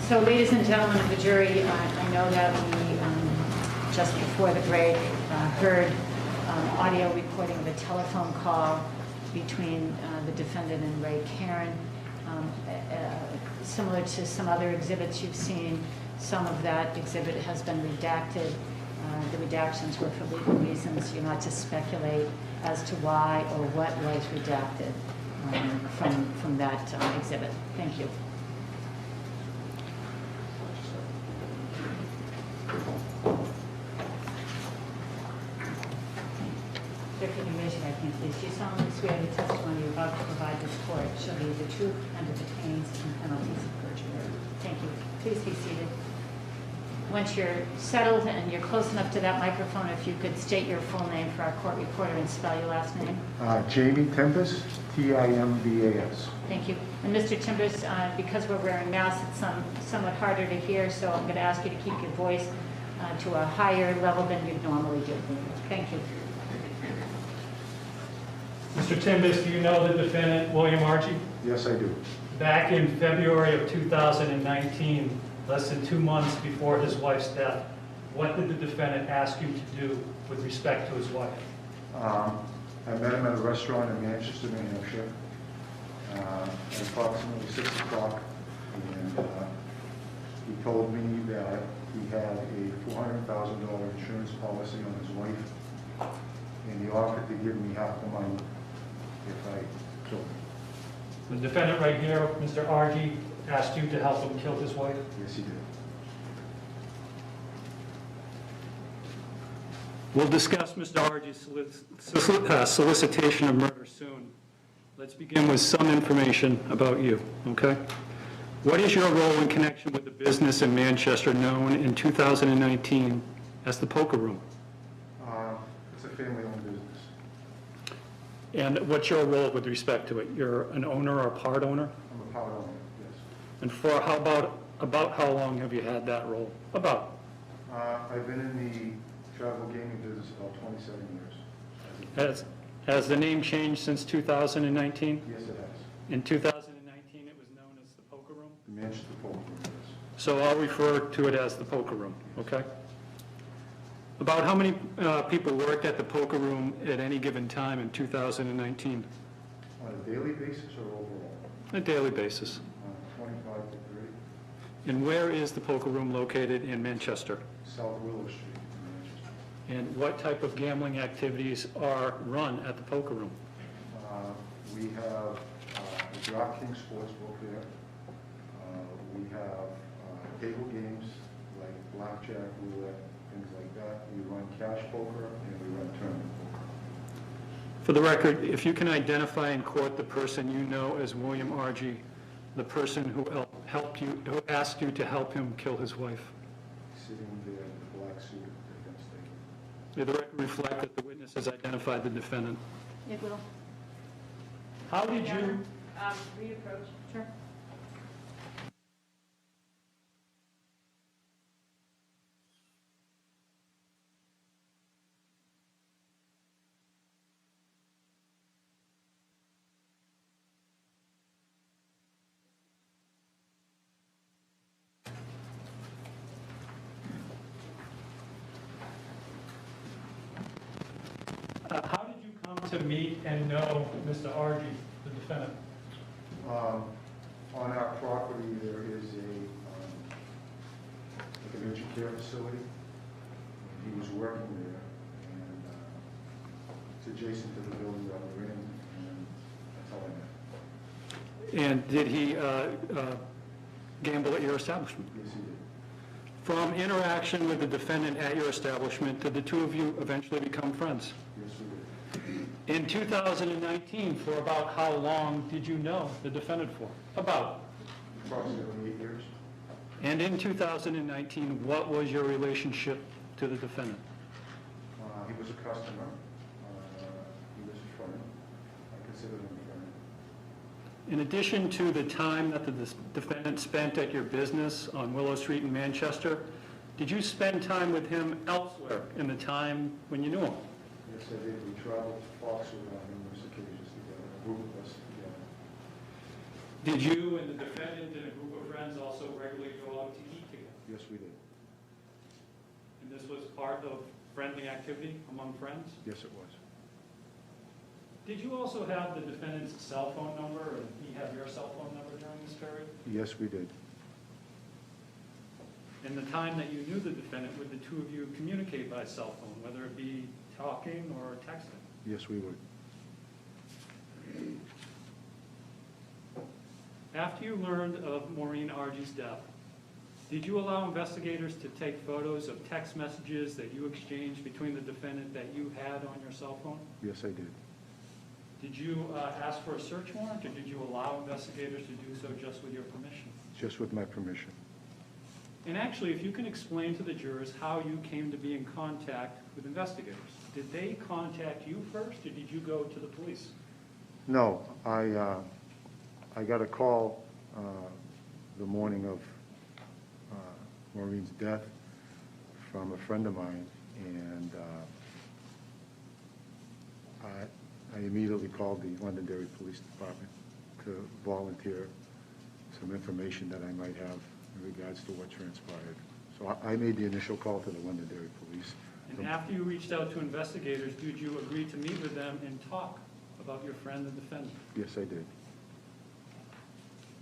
So, ladies and gentlemen of the jury, I know that we, just before the break, heard audio recording of a telephone call between the defendant and Ray Caron. Similar to some other exhibits you've seen, some of that exhibit has been redacted. The redactions were for legal reasons. You're not to speculate as to why or what was redacted from that exhibit. Thank you. Sir, can you raise your right hand, please? Do you solemnly swear the testimony you're about to provide this court shall be the truth and the pains and penalties of perjury? Thank you. Please be seated. Once you're settled and you're close enough to that microphone, if you could state your full name for our court reporter and spell your last name. Jamie Timbas, Timbas. Thank you. And Mr. Timbas, because we're wearing masks, it's somewhat harder to hear, so I'm going to ask you to keep your voice to a higher level than you'd normally do. Thank you. Mr. Timbas, do you know the defendant, William Argie? Yes, I do. Back in February of 2019, less than 2 months before his wife's death, what did the defendant ask you to do with respect to his wife? I met him at a restaurant in Manchester, New Hampshire, at approximately 6 o'clock, and he told me that he had a $400,000 insurance policy on his wife, and he offered to give me half the money if I killed him. The defendant right here, Mr. Argie, asked you to help him kill his wife? Yes, he did. We'll discuss Mr. Argie's solicitation of murder soon. Let's begin with some information about you, okay? What is your role in connection with the business in Manchester known in 2019 as the Poker Room? It's a family-owned business. And what's your role with respect to it? You're an owner or part owner? I'm a part owner, yes. And for about how long have you had that role? About? I've been in the travel gaming business about 27 years. Has the name changed since 2019? Yes, it has. In 2019, it was known as the Poker Room? The Manchester Poker Room, yes. So I'll refer to it as the Poker Room, okay? About how many people worked at the Poker Room at any given time in 2019? On a daily basis or overall? On a daily basis. 25 to 30. And where is the Poker Room located in Manchester? South Willow Street in Manchester. And what type of gambling activities are run at the Poker Room? We have a DraftKings Sportsbook there. We have table games like blackjack, roulette, things like that. We run cash poker and we run tournament poker. For the record, if you can identify in court the person you know as William Argie, the person who who asked you to help him kill his wife. Sitting there in the black suit at the defense table. May the record reflect that the witness has identified the defendant. It will. How did you... Reapproach. Sure. How did you come to meet and know Mr. Argie, the defendant? On our property, there is like an urgent care facility. He was working there, and it's adjacent to the building that we're in, and that's how I met him. And did he gamble at your establishment? Yes, he did. From interaction with the defendant at your establishment, did the two of you eventually become friends? Yes, we did. In 2019, for about how long did you know the defendant for? About. Approximately 8 years. And in 2019, what was your relationship to the defendant? He was a customer. He was a friend. I consider him a friend. In addition to the time that the defendant spent at your business on Willow Street in Manchester, did you spend time with him elsewhere in the time when you knew him? Yes, I did. We traveled to Foxwood on numerous occasions together, a group of us together. Did you and the defendant and a group of friends also regularly go out to eat together? Yes, we did. And this was part of friendly activity among friends? Yes, it was. Did you also have the defendant's cell phone number, or did he have your cell phone number during this period? Yes, we did. In the time that you knew the defendant, would the two of you communicate by cell phone, whether it be talking or texting? Yes, we would. After you learned of Maureen Argie's death, did you allow investigators to take photos of text messages that you exchanged between the defendant that you had on your cell phone? Yes, I did. Did you ask for a search warrant, or did you allow investigators to do so just with your permission? Just with my permission. And actually, if you can explain to the jurors how you came to be in contact with investigators. Did they contact you first, or did you go to the police? No, I got a call the morning of Maureen's death from a friend of mine, and I immediately called the Londonderry Police Department to volunteer some information that I might have in regards to what transpired. So I made the initial call to the Londonderry Police. And after you reached out to investigators, did you agree to meet with them and talk about your friend, the defendant? Yes, I did.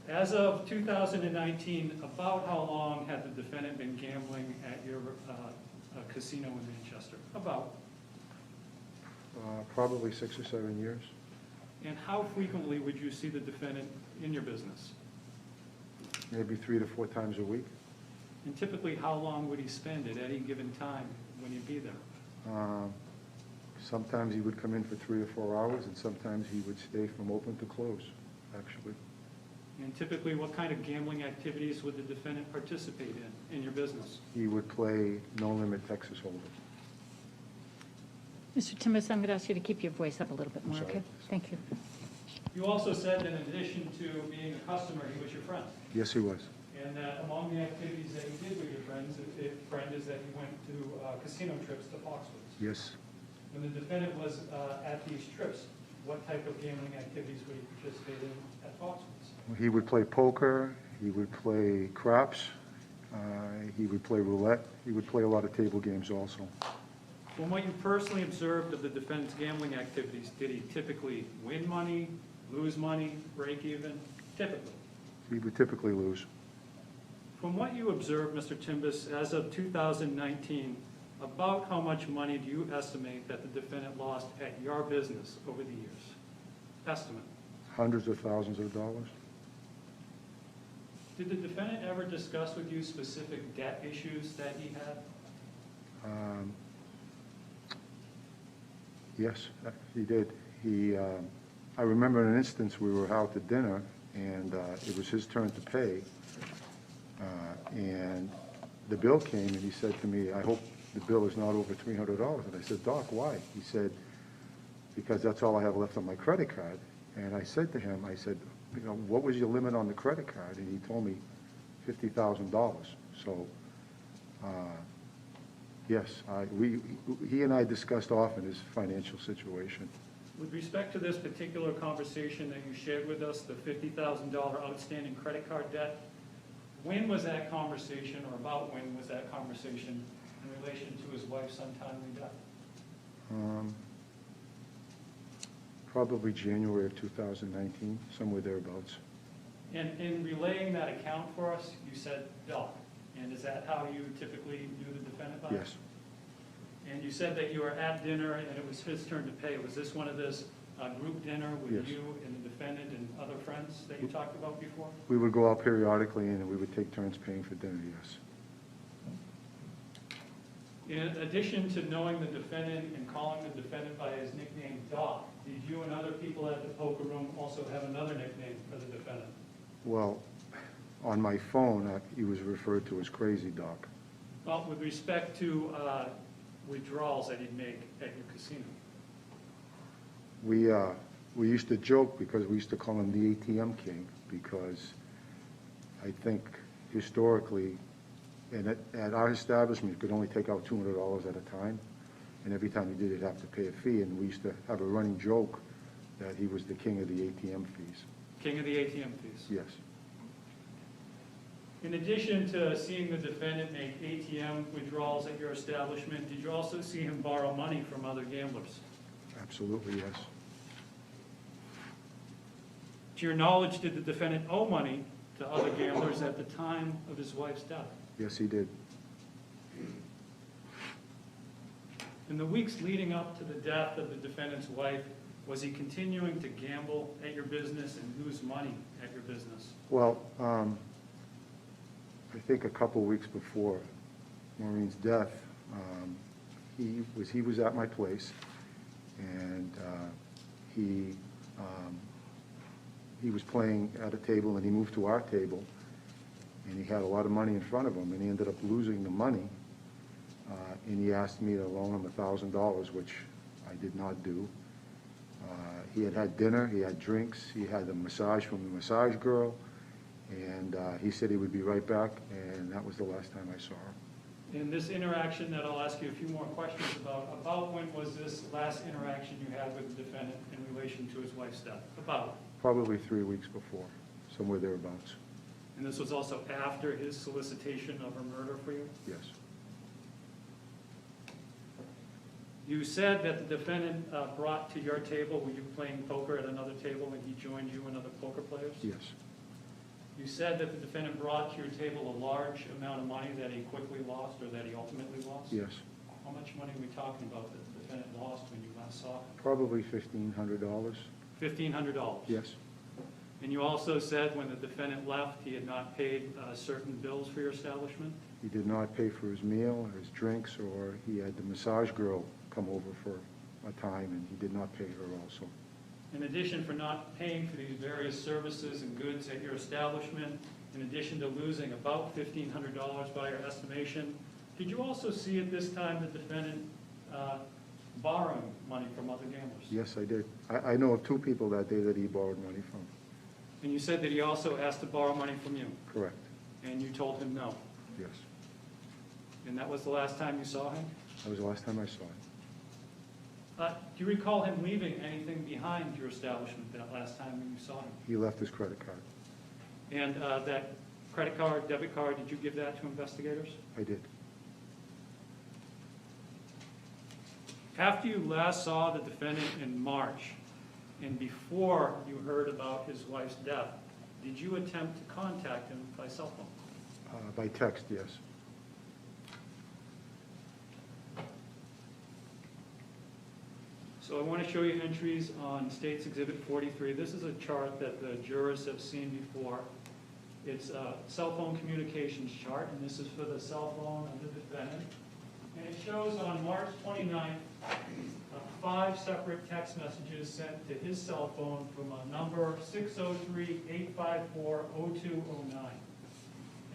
As of 2019, about how long had the defendant been gambling at your casino in Manchester? About. Probably 6 or 7 years. And how frequently would you see the defendant in your business? Maybe 3 to 4 times a week. And typically, how long would he spend at any given time when he'd be there? Sometimes he would come in for 3 or 4 hours, and sometimes he would stay from open to close, actually. And typically, what kind of gambling activities would the defendant participate in your business? He would play No Limit Texas Hold'em. Mr. Timbas, I'm going to ask you to keep your voice up a little bit more, I'm sorry. okay? Thank you. You also said that in addition to being a customer, he was your friend. Yes, he was. And that among the activities that you did with your friend is that you went to casino trips to Foxwoods. Yes. When the defendant was at these trips, what type of gambling activities would he participate in at Foxwoods? He would play poker, he would play craps, he would play roulette, he would play a lot of table games also. From what you personally observed of the defendant's gambling activities, did he typically win money, lose money, break even? Typically. He would typically lose. From what you observed, Mr. Timbas, as of 2019, about how much money do you estimate that the defendant lost at your business over the years? Estimate. Hundreds of thousands of dollars. Did the defendant ever discuss with you specific debt issues that he had? Yes, he did. I remember an instance we were out to dinner, and it was his turn to pay, and the bill came, and he said to me, "I hope the bill is not over $300. And I said, "Doc, why?" He said, "Because that's all I have left on my credit card." And I said to him, I said, "You know, what was your limit on the credit card?" And he told me $50,000. So, yes, he and I discussed often his financial situation. With respect to this particular conversation that you shared with us, the $50,000 outstanding credit card debt, when was that conversation, or about when was that conversation in relation to his wife's untimely death? Probably January of 2019, somewhere thereabouts. And in relaying that account for us, you said Doc. And is that how you typically knew the defendant by? Yes. And you said that you were at dinner and it was his turn to pay. Was this one of this group dinner with Yes. you and the defendant and other friends that you talked about before? We would go out periodically, and we would take turns paying for dinner, yes. In addition to knowing the defendant and calling the defendant by his nickname Doc, did you and other people at the poker room also have another nickname for the defendant? Well, on my phone, he was referred to as Crazy Doc. Well, with respect to withdrawals that he'd make at your casino. We used to joke because we used to call him the ATM King, because I think historically, and at our establishment, you could only take out $200 at a time, and every time you did, you'd have to pay a fee, and we used to have a running joke that he was the king of the ATM fees. King of the ATM fees. Yes. In addition to seeing the defendant make ATM withdrawals at your establishment, did you also see him borrow money from other gamblers? Absolutely, yes. To your knowledge, did the defendant owe money to other gamblers at the time of his wife's death? Yes, he did. In the weeks leading up to the death of the defendant's wife, was he continuing to gamble at your business and lose money at your business? Well, I think a couple weeks before Maureen's death, he was at my place, and he was playing at a table, and he moved to our table, and he had a lot of money in front of him, and he ended up losing the money, and he asked me to loan him $1,000, which I did not do. He had dinner, he had drinks, he had a massage from the massage girl, and he said he would be right back, and that was the last time I saw him. In this interaction that I'll ask you a few more questions about when was this last interaction you had with the defendant in relation to his wife's death? About? Probably 3 weeks before, somewhere thereabouts. And this was also after his solicitation of her murder for you? Yes. You said that the defendant brought to your table, were you playing poker at another table, and he joined you and other poker players? Yes. You said that the defendant brought to your table a large amount of money that he quickly lost, or that he ultimately lost? Yes. How much money are we talking about that the defendant lost when you last saw him? Probably $1,500. $1,500? Yes. And you also said when the defendant left, he had not paid certain bills for your establishment? He did not pay for his meal or his drinks, or he had the massage girl come over for a time, and he did not pay her also. In addition for not paying for these various services and goods at your establishment, in addition to losing about $1,500 by your estimation, did you also see at this time the defendant borrowing money from other gamblers? Yes, I did. I know of 2 people that day that he borrowed money from. And you said that he also asked to borrow money from you, Correct. and you told him no. Yes. And that was the last time you saw him? That was the last time I saw him. Do you recall him leaving anything behind your establishment that last time when you saw him? He left his credit card. And that credit card, debit card, did you give that to investigators? I did. After you last saw the defendant in March, and before you heard about his wife's death, did you attempt to contact him by cell phone? By text, yes. So I want to show you entries on State's Exhibit 43. This is a chart that the jurors have seen before. It's a cell phone communications chart, and this is for the cell phone of the defendant. And it shows on March 29th, 5 separate text messages sent to his cell phone from a number 603-854-0209.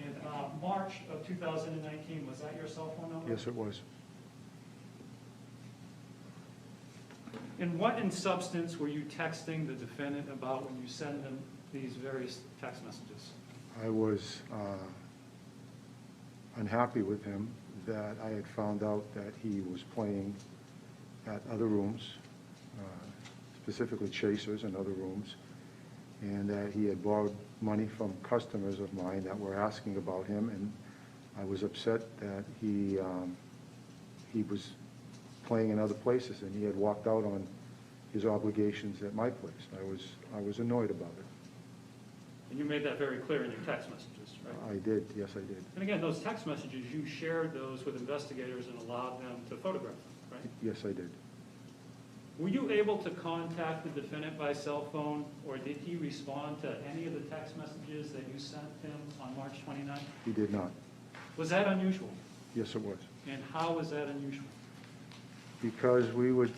And March of 2019, was that your cell phone number? Yes, it was. And what in substance were you texting the defendant about when you sent him these various text messages? I was unhappy with him that I had found out that he was playing at other rooms, specifically Chasers and other rooms, and that he had borrowed money from customers of mine that were asking about him, and I was upset that he was playing in other places, and he had walked out on his obligations at my place. I was annoyed about it. And you made that very clear in your text messages, right? I did, yes I did. And again, those text messages, you shared those with investigators and allowed them to photograph them, right? Yes, I did. Were you able to contact the defendant by cell phone, or did he respond to any of the text messages that you sent him on March 29th? He did not. Was that unusual? Yes, it was. And how was that unusual? Because we would,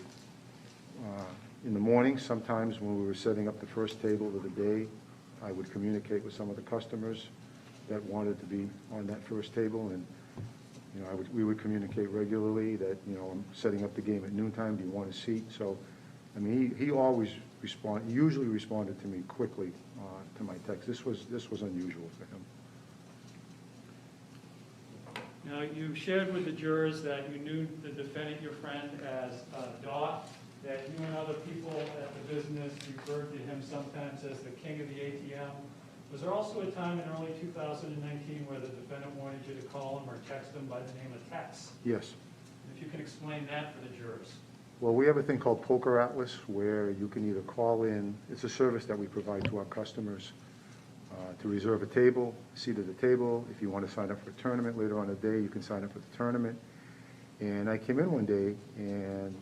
in the morning, sometimes when we were setting up the first table of the day, I would communicate with some of the customers that wanted to be on that first table, and we would communicate regularly that, I'm setting up the game at noontime, do you want a seat? So, I mean, he always usually responded to me quickly to my text. This was unusual for him. Now, you shared with the jurors that you knew the defendant, your friend, as Dot, that you and other people at the business referred to him sometimes as the king of the ATM. Was there also a time in early 2019 where the defendant wanted you to call him or text him by the name of Tex? Yes. If you can explain that for the jurors. Well, we have a thing called Poker Atlas where you can either call in, it's a service that we provide to our customers to reserve a table, seat at the table. If you want to sign up for a tournament later on in the day, you can sign up for the tournament. And I came in one day and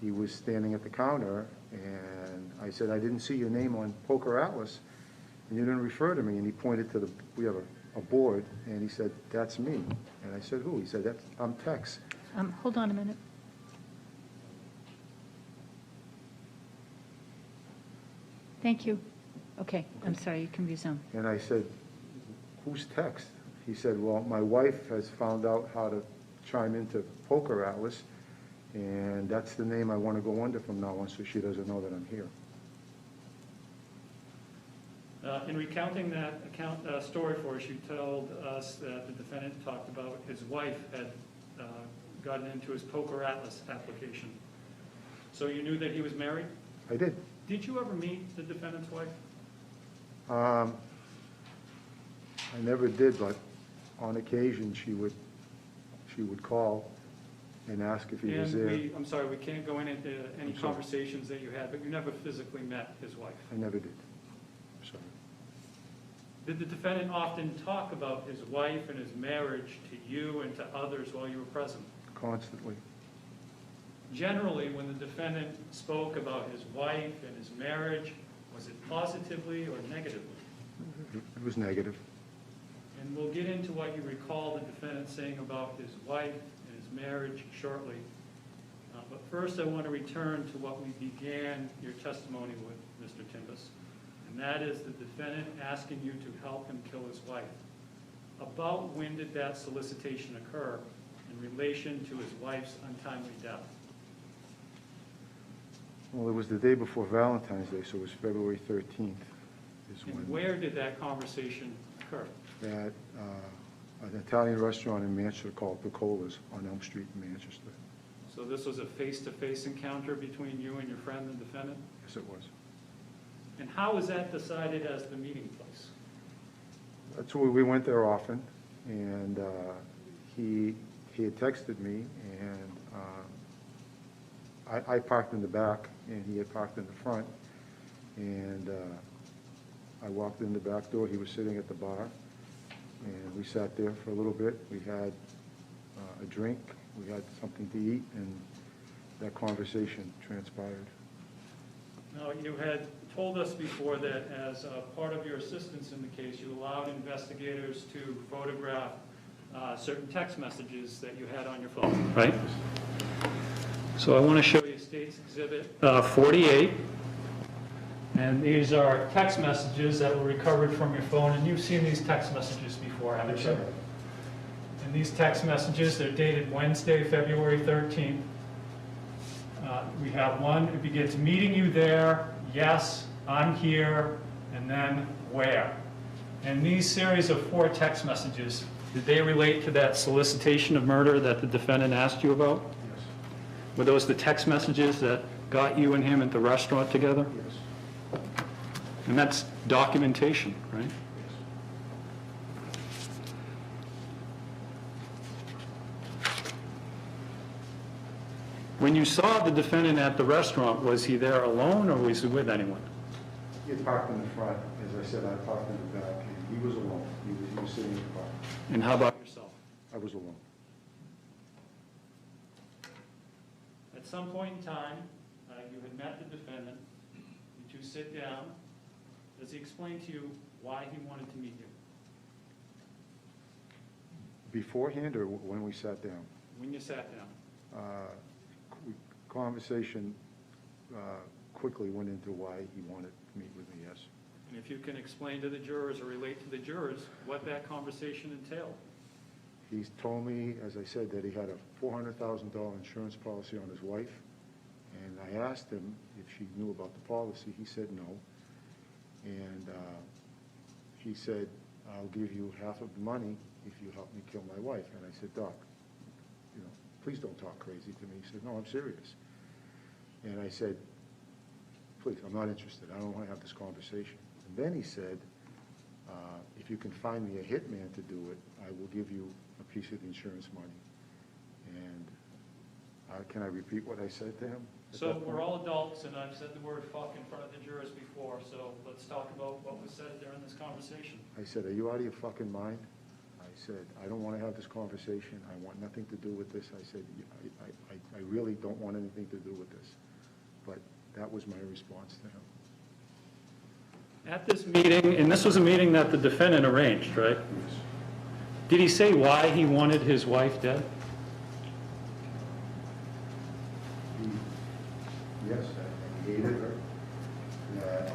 he was standing at the counter and I said, I didn't see your name on Poker Atlas and you didn't refer to me. And he pointed to we have a board and he said, that's me. And I said, who? He said, I'm Tex. Hold on a minute. Thank you. Okay, I'm sorry, you can resume. And I said, who's Tex? He said, well, my wife has found out how to chime into Poker Atlas, and that's the name I want to go under from now on so she doesn't know that I'm here. In recounting that story for us, you told us that the defendant talked about his wife had gotten into his Poker Atlas application. So you knew that he was married? I did. Did you ever meet the defendant's wife? I never did, but on occasion she would call and ask if he was there. I'm sorry, we can't go into any conversations that you had, but you never physically met his wife. I never did. I'm sorry. Did the defendant often talk about his wife and his marriage to you and to others while you were present? Constantly. Generally, when the defendant spoke about his wife and his marriage, was it positively or negatively? It was negative. And we'll get into what you recall the defendant saying about his wife and his marriage shortly. But first I want to return to what we began your testimony with, Mr. Timbas, and that is the defendant asking you to help him kill his wife. About when did that solicitation occur in relation to his wife's untimely death? Well, it was the day before Valentine's Day, so it was February 13th. And where did that conversation occur? At an Italian restaurant in Manchester called Piccola's on Elm Street in Manchester. So this was a face-to-face encounter between you and your friend, the defendant? Yes, it was. And how was that decided as the meeting place? That's where we went there often, and he had texted me, and I parked in the back, and he had parked in the front, and I walked in the back door. He was sitting at the bar, and we sat there for a little bit. We had a drink, we had something to eat, and that conversation transpired. Now, you had told us before that as part of your assistance in the case, you allowed investigators to photograph certain text messages that you had on your phone, right? So I want to show you State's Exhibit 48. And these are text messages that were recovered from your phone, and you've seen these text messages before, haven't you? And these text messages, they're dated Wednesday, February 13th. We have one, it begins, meeting you there, yes, I'm here, and then where? And these series of 4 text messages, did they relate to that solicitation of murder that the defendant asked you about? Yes. Were those the text messages that got you and him at the restaurant together? Yes. And that's documentation, right? When you saw the defendant at the restaurant, was he there alone or was he with anyone? He had parked in the front. As I said, I parked in the back, and he was alone. He was sitting in the car. And how about yourself? I was alone. At some point in time, you had met the defendant, you two sit down. Does he explain to you why he wanted to meet you? Beforehand or when we sat down? When you sat down? Conversation quickly went into why he wanted to meet with me, yes. And if you can explain to the jurors or relate to the jurors what that conversation entailed. He's told me, as I said, that he had a $400,000 insurance policy on his wife, and I asked him if she knew about the policy. He said no, and he said, I'll give you half of the money if you help me kill my wife. And I said, Doc, please don't talk crazy to me. He said, no, I'm serious. And I said, please, I'm not interested. I don't want to have this conversation. And then he said, if you can find me a hitman to do it, I will give you a piece of the insurance money. And can I repeat what I said to him? So we're all adults, and I've said the word fuck in front of the jurors before, so let's talk about what was said during this conversation. I said, are you out of your fucking mind? I said, I don't want to have this conversation. I want nothing to do with this. I said, I really don't want anything to do with this. But that was my response to him. At this meeting, and this was a meeting that the defendant arranged, right? Yes. Did he say why he wanted his wife dead? Yes, I hated her, that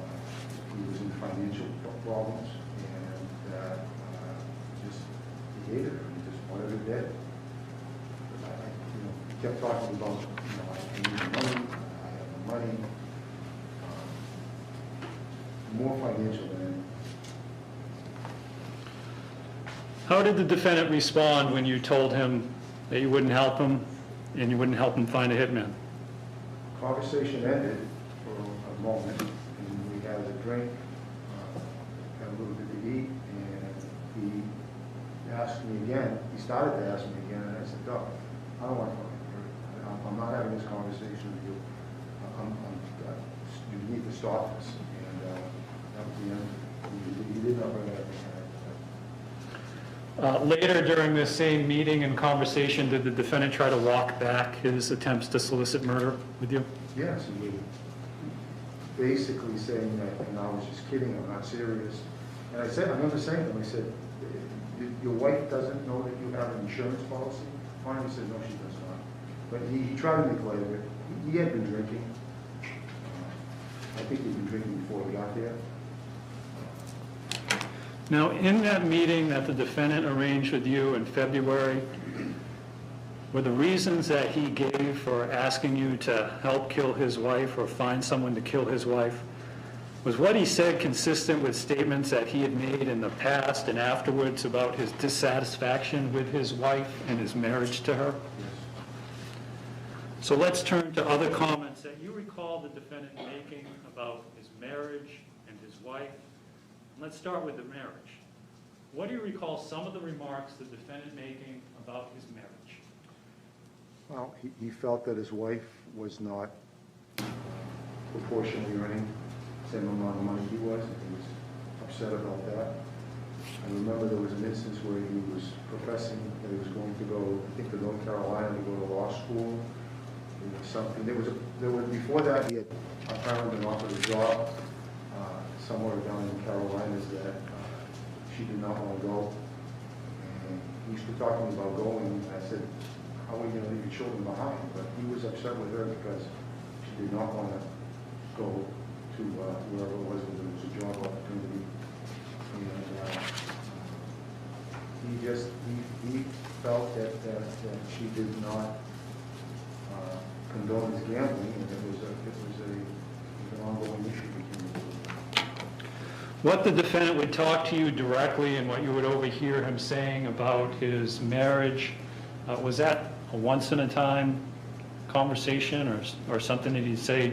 he was in financial problems, and that just he hated her, he just wanted her dead. He kept talking about, I need the money, I have the money, more financial than anything. How did the defendant respond when you told him that you wouldn't help him and you wouldn't help him find a hitman? Conversation ended for a moment, and we had a drink, had a little bit to eat, and he asked me again. He started to ask me again, and I said, Doc, I don't want to fucking hear it. I'm not having this conversation with you. You need to stop this. And that was the end. He did not bring it up again. Later during this same meeting and conversation, did the defendant try to walk back his attempts to solicit murder with you? Yes, he was basically saying that, and I was just kidding, I'm not serious. And I said, I remember saying to him, I said, your wife doesn't know that you have an insurance policy on it? He said, no, she does not. But he tried to make light of it. He had been drinking. I think he'd been drinking before he got there. Now, in that meeting that the defendant arranged with you in February, were the reasons that he gave for asking you to help kill his wife or find someone to kill his wife, was what he said consistent with statements that he had made in the past and afterwards about his dissatisfaction with his wife and his marriage to her? Yes. So let's turn to other comments that you recall the defendant making about his marriage and his wife. Let's start with the marriage. What do you recall some of the remarks the defendant making about his marriage? Well, he felt that his wife was not proportionally earning the same amount of money he was, and he was upset about that. I remember there was an instance where he was professing that he was going to go, I think, to North Carolina to go to law school. There was something. Before that, he had apparently been offered a job somewhere down in Carolinas that she did not want to go. And he used to talk to me about going. I said, how are you going to leave your children behind? But he was upset with her because she did not want to go to wherever it was a job opportunity. And he felt that she did not condone his gambling, and it was an ongoing issue between the two. What the defendant would talk to you directly and what you would overhear him saying about his marriage, was that a once-in-a-time conversation or something that he'd say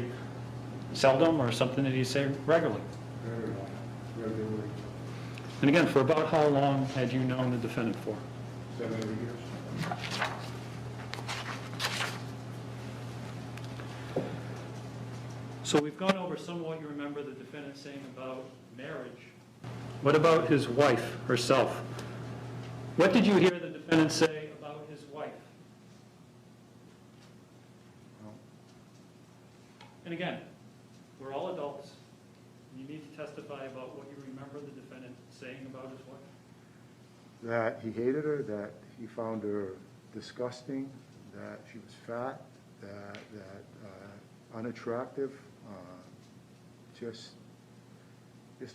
seldom or something that he'd say regularly? Very regularly. And again, for about how long had you known the defendant for? 7 or 8 years. So we've gone over some of what you remember the defendant saying about marriage. What about his wife herself? What did you hear the defendant say about his wife? Well, And again, we're all adults. You need to testify about what you remember the defendant saying about his wife. that he hated her, that he found her disgusting, that she was fat, that unattractive, just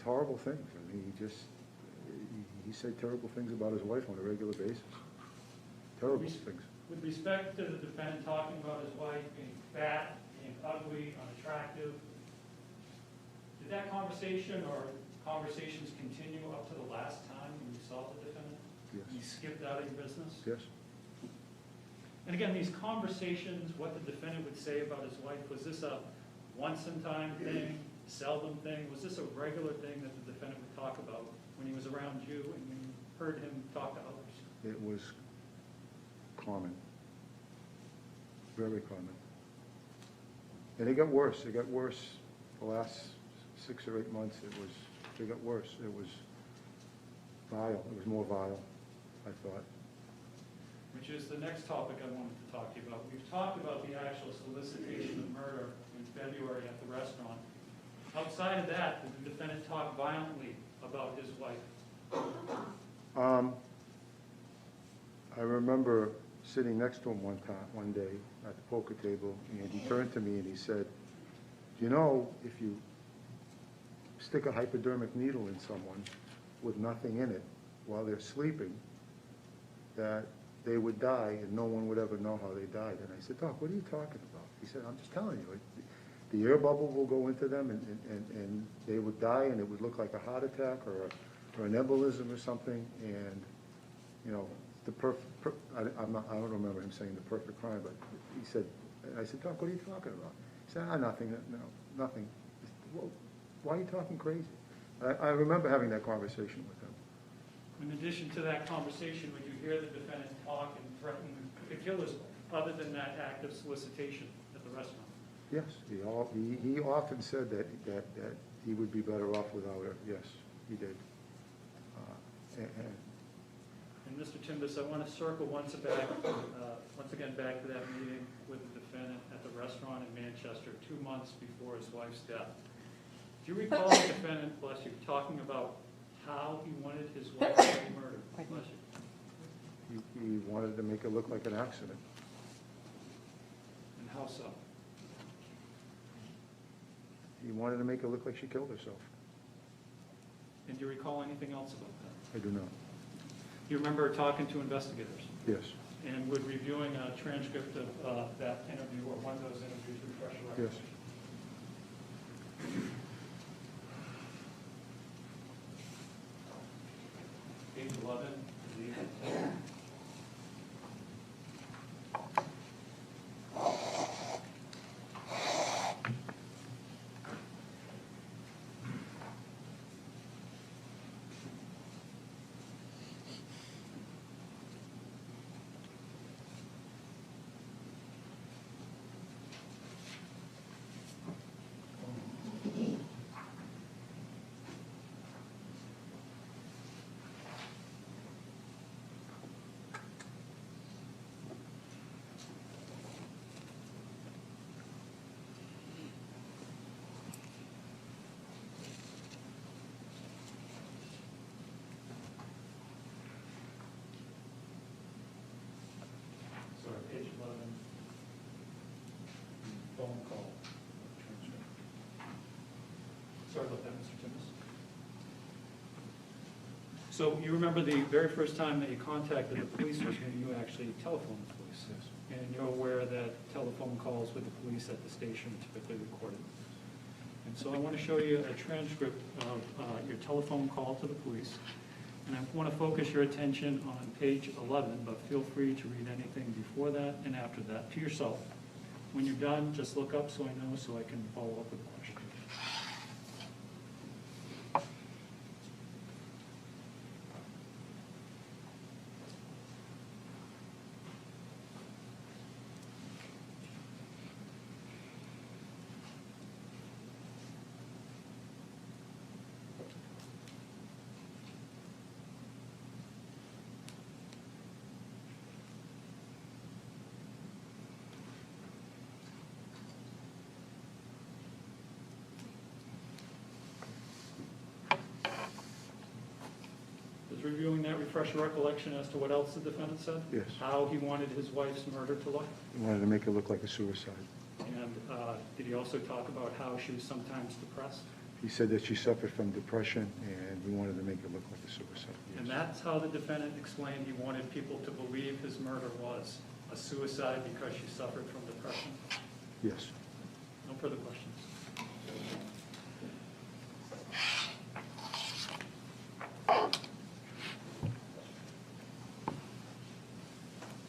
horrible things. I mean, he said terrible things about his wife on a regular basis. Terrible things. With respect to the defendant talking about his wife being fat, being ugly, unattractive, did that conversation or conversations continue up to the last time when you saw the defendant? Yes. You skipped out of your business? Yes. And again, these conversations, what the defendant would say about his wife, was this a once-in-time thing, seldom thing? Was this a regular thing that the defendant would talk about when he was around you and when you heard him talk to others? It was common, very common. And it got worse. It got worse the last 6 or 8 months. It got worse. It was vile. It was more vile, I thought. Which is the next topic I wanted to talk to you about. We've talked about the actual solicitation of murder in February at the restaurant. Outside of that, did the defendant talk violently about his wife? I remember sitting next to him one day at the poker table, and he turned to me and he said, "You know, if you stick a hypodermic needle in someone with nothing in it while they're sleeping, that they would die and no one would ever know how they died." And I said, "Doc, what are you talking about?" He said, "I'm just telling you, the air bubble will go into them and they would die, and it would look like a heart attack or an embolism or something, and, you know, I don't remember him saying the perfect crime, but he said," I said, "Doc, what are you talking about?" He said, "Nothing, no, nothing." Well, why are you talking crazy? I remember having that conversation with him. In addition to that conversation, would you hear the defendant talk and threaten to kill his wife, other than that act of solicitation at the restaurant? Yes, he often said that he would be better off without her. Yes, he did. And Mr. Timbas, I want to circle once again back to that meeting with the defendant at the restaurant in Manchester 2 months before his wife's death. Do you recall the defendant, bless you, talking about how he wanted his wife to be murdered? Bless you. He wanted to make it look like an accident. And how so? He wanted to make it look like she killed herself. And do you recall anything else about that? I do not. You remember talking to investigators? Yes. And would reviewing a transcript of that interview or one of those interviews refresh your Yes. recollection? Page 11. Sorry, page 11. Phone call. Sorry about that, Mr. Timbas. So you remember the very first time that you contacted the police was when you actually telephoned the police? Yes. And you're aware that telephone calls with the police at the station are typically recorded. And so I want to show you a transcript of your telephone call to the police. And I want to focus your attention on page 11, but feel free to read anything before that and after that to yourself. When you're done, just look up so I know, so I can follow up with a question. Does reviewing that refresh your recollection as to what else the defendant said? Yes. How he wanted his wife's murder to look? He wanted to make it look like a suicide. And did he also talk about how she was sometimes depressed? He said that she suffered from depression, and he wanted to make it look like a suicide. Yes. And that's how the defendant explained he wanted people to believe his murder was a suicide because she suffered from depression? Yes. No further questions.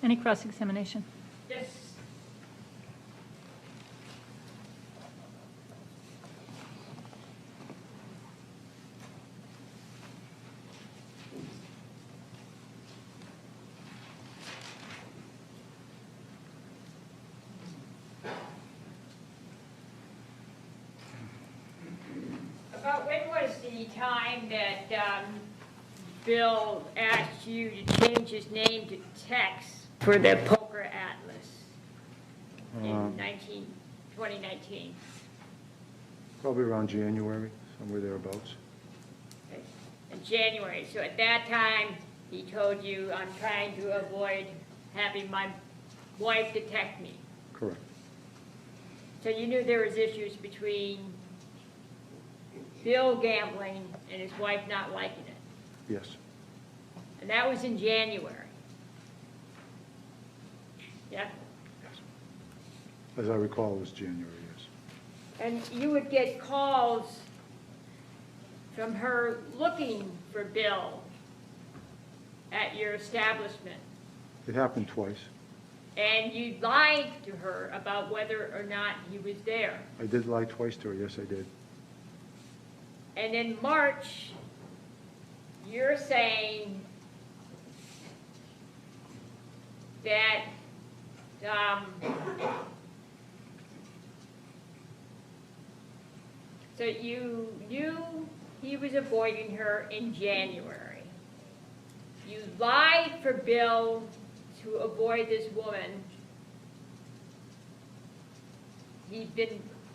Any cross-examination? About when was the time that Bill asked you to change his name to Tex for the Poker Atlas in 2019? Probably around January, somewhere thereabouts. Okay. In January. So at that time, he told you, I'm trying to avoid having my wife detect me. Correct. So you knew there was issues between Bill gambling and his wife not liking it. Yes. And that was in January. Yeah? Yes. As I recall, it was January, yes. And you would get calls from her looking for Bill at your establishment. It happened twice. And you lied to her about whether or not he was there. I did lie twice to her, yes, I did. And in March, you're saying that so you knew he was avoiding her in January. You lied for Bill to avoid this woman.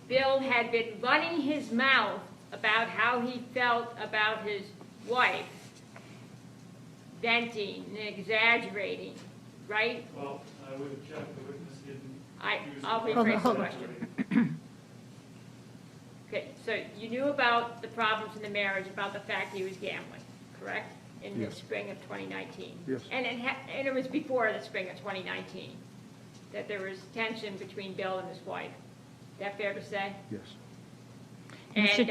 Bill had been running his mouth about how he felt about his wife, venting and exaggerating, right? Well, I would object, the witness didn't. I'll rephrase the question. Okay, so you knew about the problems in the marriage, about the fact he was gambling, correct? In the Yes. spring of 2019? Yes. And it was before the spring of 2019 that there was tension between Bill and his wife. Is that fair to say? Yes. And,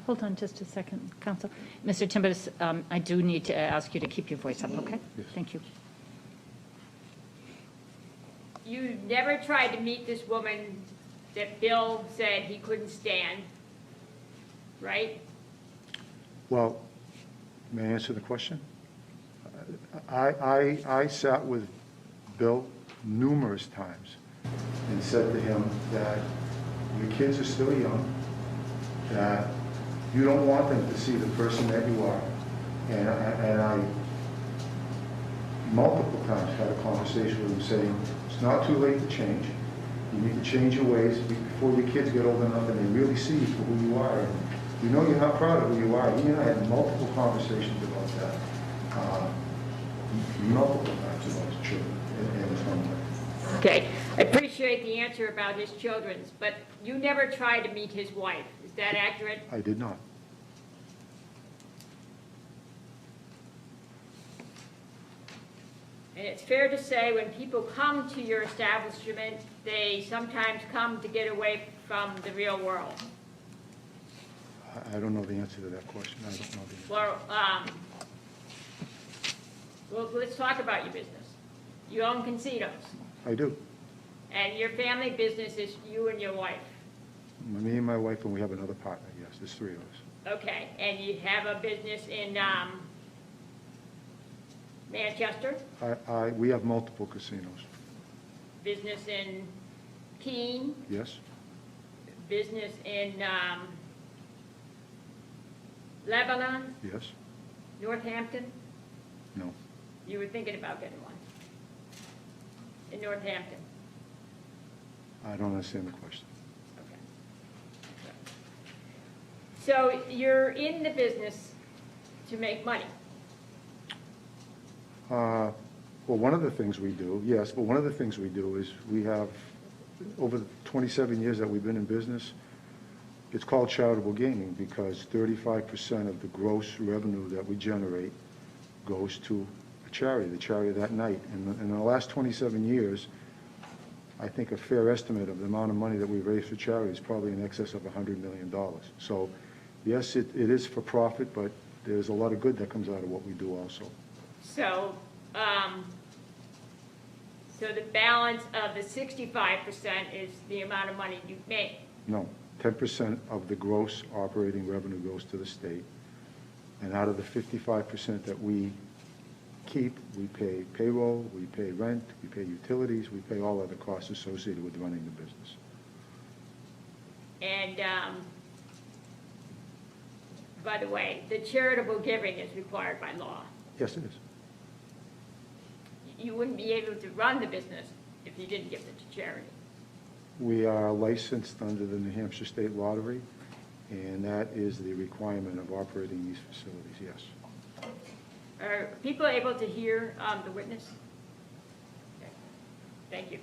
Hold on just a second, Counsel. Mr. Timbas, I do need to ask you to keep your voice up, okay? Yes. Thank you. you never tried to meet this woman that Bill said he couldn't stand, right? Well, may I answer the question? I sat with Bill numerous times and said to him that your kids are still young, that you don't want them to see the person that you are. And I multiple times had a conversation with him saying, it's not too late to change. You need to change your ways before your kids get old enough and they really see you for who you are. And you know you're not proud of who you are. He and I had multiple conversations about that. Multiple times about his children and his family. Okay, I appreciate the answer about his children's, but you never tried to meet his wife. Is that accurate? I did not. And it's fair to say when people come to your establishment, they sometimes come to get away from the real world. I don't know the answer to that question. I don't know the answer. Well, let's talk about your business. You own casinos, I do. and your family business is you and your wife. Me and my wife, and we have another partner, yes. There's three of us. Okay, and you have a business in Manchester, We have multiple casinos. business in Keene, Yes? business in Lebanon, Yes? Northampton. No. You were thinking about getting one in Northampton. I don't understand the question. Okay. So you're in the business to make money. Well, one of the things we do, yes, but one of the things we do is we have, over the 27 years that we've been in business, it's called charitable gaming because 35% of the gross revenue that we generate goes to a charity, the charity that night. And in the last 27 years, I think a fair estimate of the amount of money that we've raised for charity is probably in excess of $100 million. So, yes, it is for profit, but there's a lot of good that comes out of what we do also. So, so the balance of the 65% is the amount of money you've made. No, 10% of the gross operating revenue goes to the state. And out of the 55% that we keep, we pay payroll, we pay rent, we pay utilities, we pay all other costs associated with running the business. And by the way, the charitable giving is required by law. Yes, it is. You wouldn't be able to run the business if you didn't give it to charity. We are licensed under the New Hampshire State Lottery, and that is the requirement of operating these facilities, yes. Are people able to hear the witness? Okay. Thank you.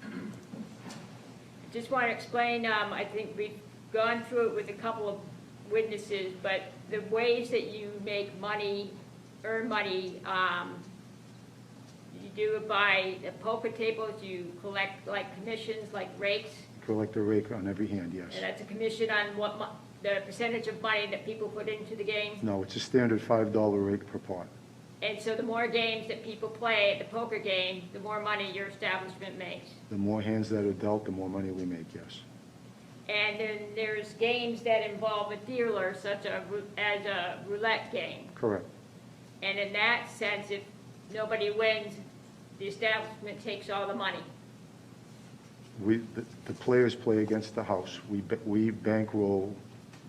I just want to explain, I think we've gone through it with a couple of witnesses, but the ways that you make money, earn money, you do it by the poker tables, you collect like commissions, like rakes, Collect a rake on every hand, yes. and that's a commission on what the percentage of money that people put into the game. No, it's a standard $5 rake per pot. And so the more games that people play at the poker game, the more money your establishment makes. The more hands that are dealt, the more money we make, yes. And then there's games that involve a dealer, such as a roulette game. Correct. And in that sense, if nobody wins, the establishment takes all the money. The players play against the house. We bankroll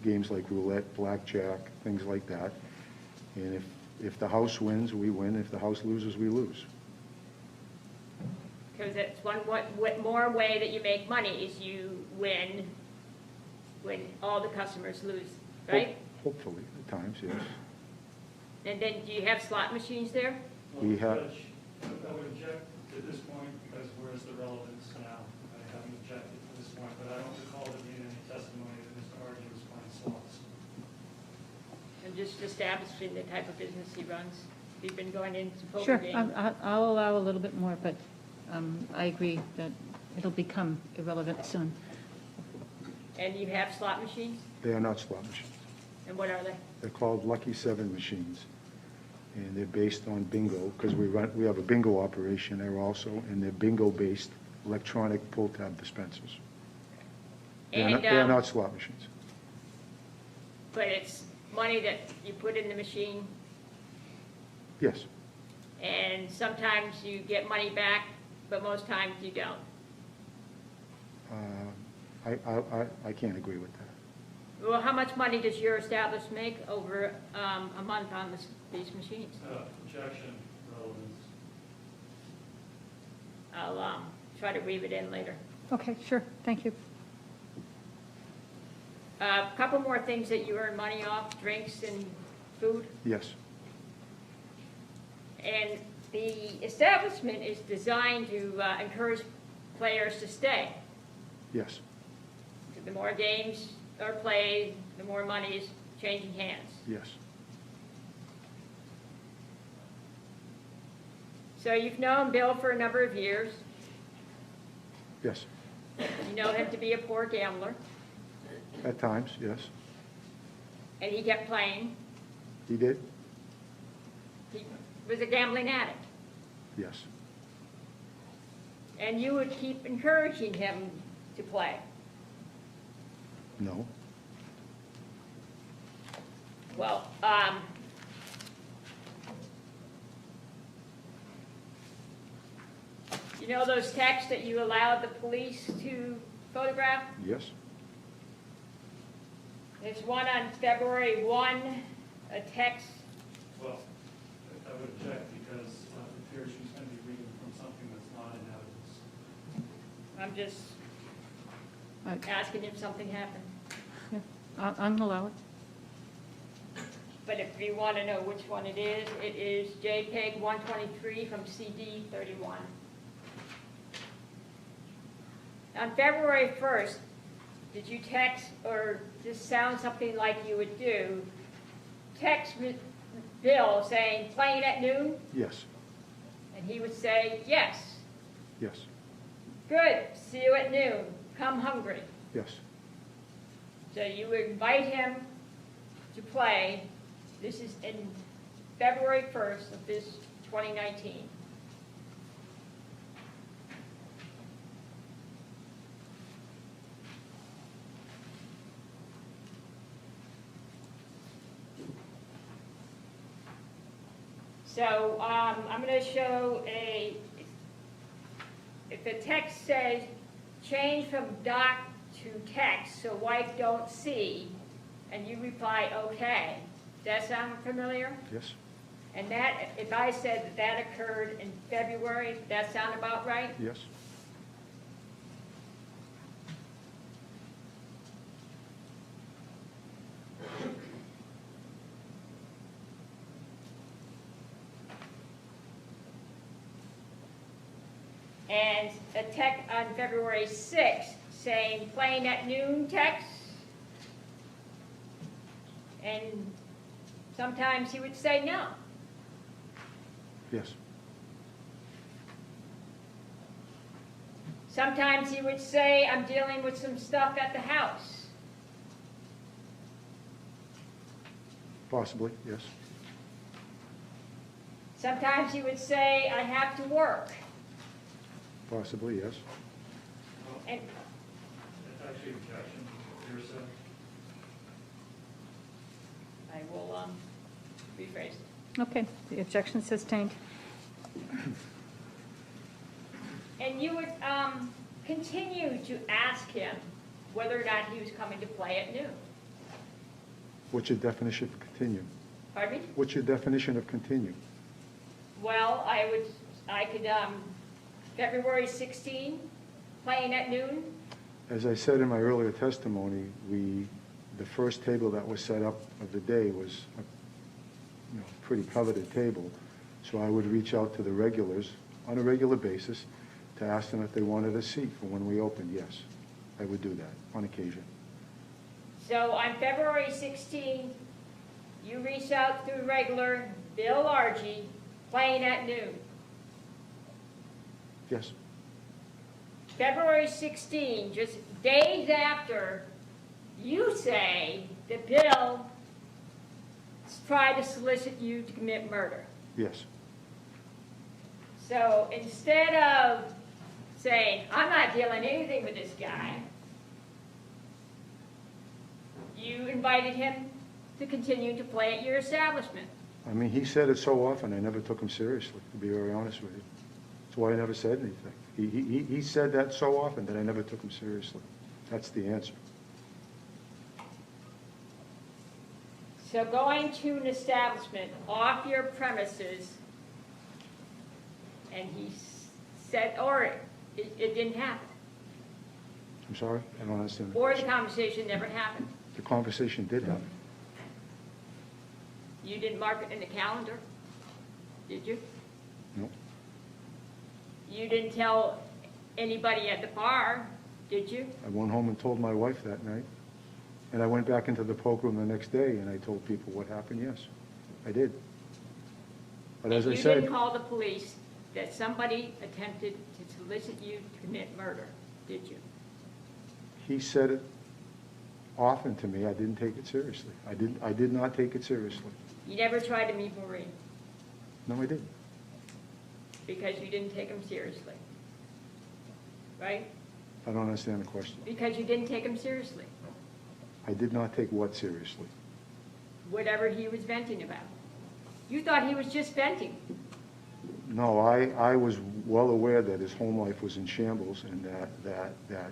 games like roulette, blackjack, things like that. And if the house wins, we win. If the house loses, we lose. Because that's one more way that you make money is you win when all the customers lose, right? Hopefully, at times, yes. And then do you have slot machines there? We have- Judge, I would object at this point because where's the relevance now? I haven't objected to this point, but I don't recall there being any testimony that Mr. Argie was playing slots. I'm just establishing the type of business he runs. You've been going into poker Sure, games. I'll allow a little bit more, but I agree that it'll become irrelevant soon. And you have slot machines? They are not slot machines. And what are they? They're called Lucky 7 machines. And they're based on bingo, because we have a bingo operation there also, and they're bingo-based electronic pull-tab dispensers. They are not slot machines. But it's money that you put in the machine, Yes. and sometimes you get money back, but most times you don't. I can't agree with that. Well, how much money does your establishment make over a month on these machines? Objection, relevance. I'll try to weave it in later. Okay, sure, thank you. A couple more things that you earn money off, drinks and food. Yes. And the establishment is designed to encourage players to stay. Yes. The more games are played, the more money is changing hands. Yes. So you've known Bill for a number of years. Yes. You know him to be a poor gambler, At times, yes. and he kept playing. He did? He was a gambling addict. Yes. And you would keep encouraging him to play. No. Well, you know those texts that you allowed the police to photograph? Yes. There's one on February 1, a text. Well, I would object because it appears she's going to be reading from something that's not in evidence. I'm just Okay. asking if something happened. Yeah, I'll allow it. But if you want to know which one it is JPEG 123 from CD 31. On February 1st, did you text, or just sound something like you would do, text Bill saying, playing at noon? Yes. And he would say, yes. Yes. Good, see you at noon. Come hungry. Yes. So you would invite him to play. This is in February 1st of this 2019. So I'm going to show if the text says change from doc to text, so wife don't see, and you reply, okay. Does that sound familiar? Yes, And that, if I said that that occurred in February, does that sound about right? yes. And a text on February 6th saying playing at noon text. And sometimes he would say no. Yes, Sometimes he would say, I'm dealing with some stuff at the house. possibly, yes. Sometimes he would say, I have to work. Possibly, yes. And That's actually objection, hearsay. I will rephrase it. Okay, the objection is sustained. And you would continue to ask him whether or not he was coming to play at noon. What's your definition of continue? Pardon me? What's your definition of continue? Well, I could, February 16, playing at noon. As I said in my earlier testimony, the first table that was set up of the day was a pretty coveted table. So I would reach out to the regulars on a regular basis to ask them if they wanted a seat for when we opened. Yes, I would do that on occasion. So on February 16, you reached out through regular Bill Argie, playing at noon. Yes, February 16, just days after, you say that Bill tried to solicit you to commit murder. yes, So instead of saying, I'm not dealing anything with this guy, you invited him to continue to play at your establishment. I mean, he said it so often, I never took him seriously, to be very honest with you. That's why I never said anything. He said that so often that I never took him seriously. That's the answer. So going to an establishment off your premises, and he said, or it didn't happen, I'm sorry, I don't understand the or the question. conversation never happened. The conversation did happen. You didn't mark it in the calendar, did you? No, You didn't tell anybody at the bar, did you? I went home and told my wife that night. And I went back into the poker room the next day and I told people what happened, yes, I did. But as I You said, didn't call the police that somebody attempted to solicit you to commit murder, did you? he said it often to me, I didn't take it seriously. I did not take it seriously. You never tried to meet Maureen No, I didn't. because you didn't take him seriously, right? I don't understand the question. Because you didn't take him seriously, I did not take what seriously? whatever he was venting about. You thought he was just venting. No, I was well aware that his home life was in shambles and that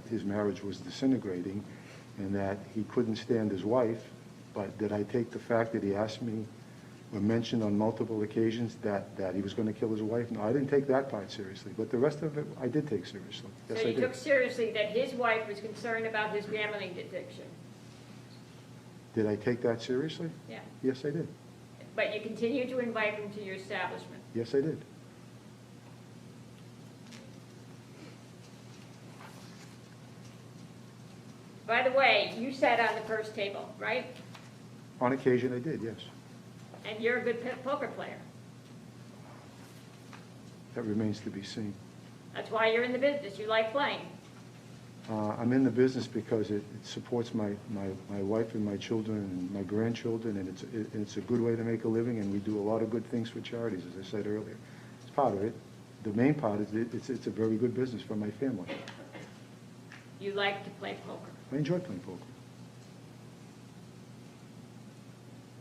his marriage was disintegrating and that he couldn't stand his wife. But did I take the fact that he asked me or mentioned on multiple occasions that he was going to kill his wife? No, I didn't take that part seriously. But the rest of it, I did take seriously. Yes, So I you did. took seriously that his wife was concerned about his gambling addiction. Did I take that seriously? Yeah. Yes, I did. But you continued to invite him to your establishment. Yes, I did. By the way, you sat on the first table, right? On occasion, I did, yes. And you're a good poker player. That remains to be seen. That's why you're in the business. You like playing. I'm in the business because it supports my wife and my children and my grandchildren, and it's a good way to make a living, and we do a lot of good things for charities, as I said earlier. It's part of it. The main part is it's a very good business for my family. You like to play poker. I enjoy playing poker.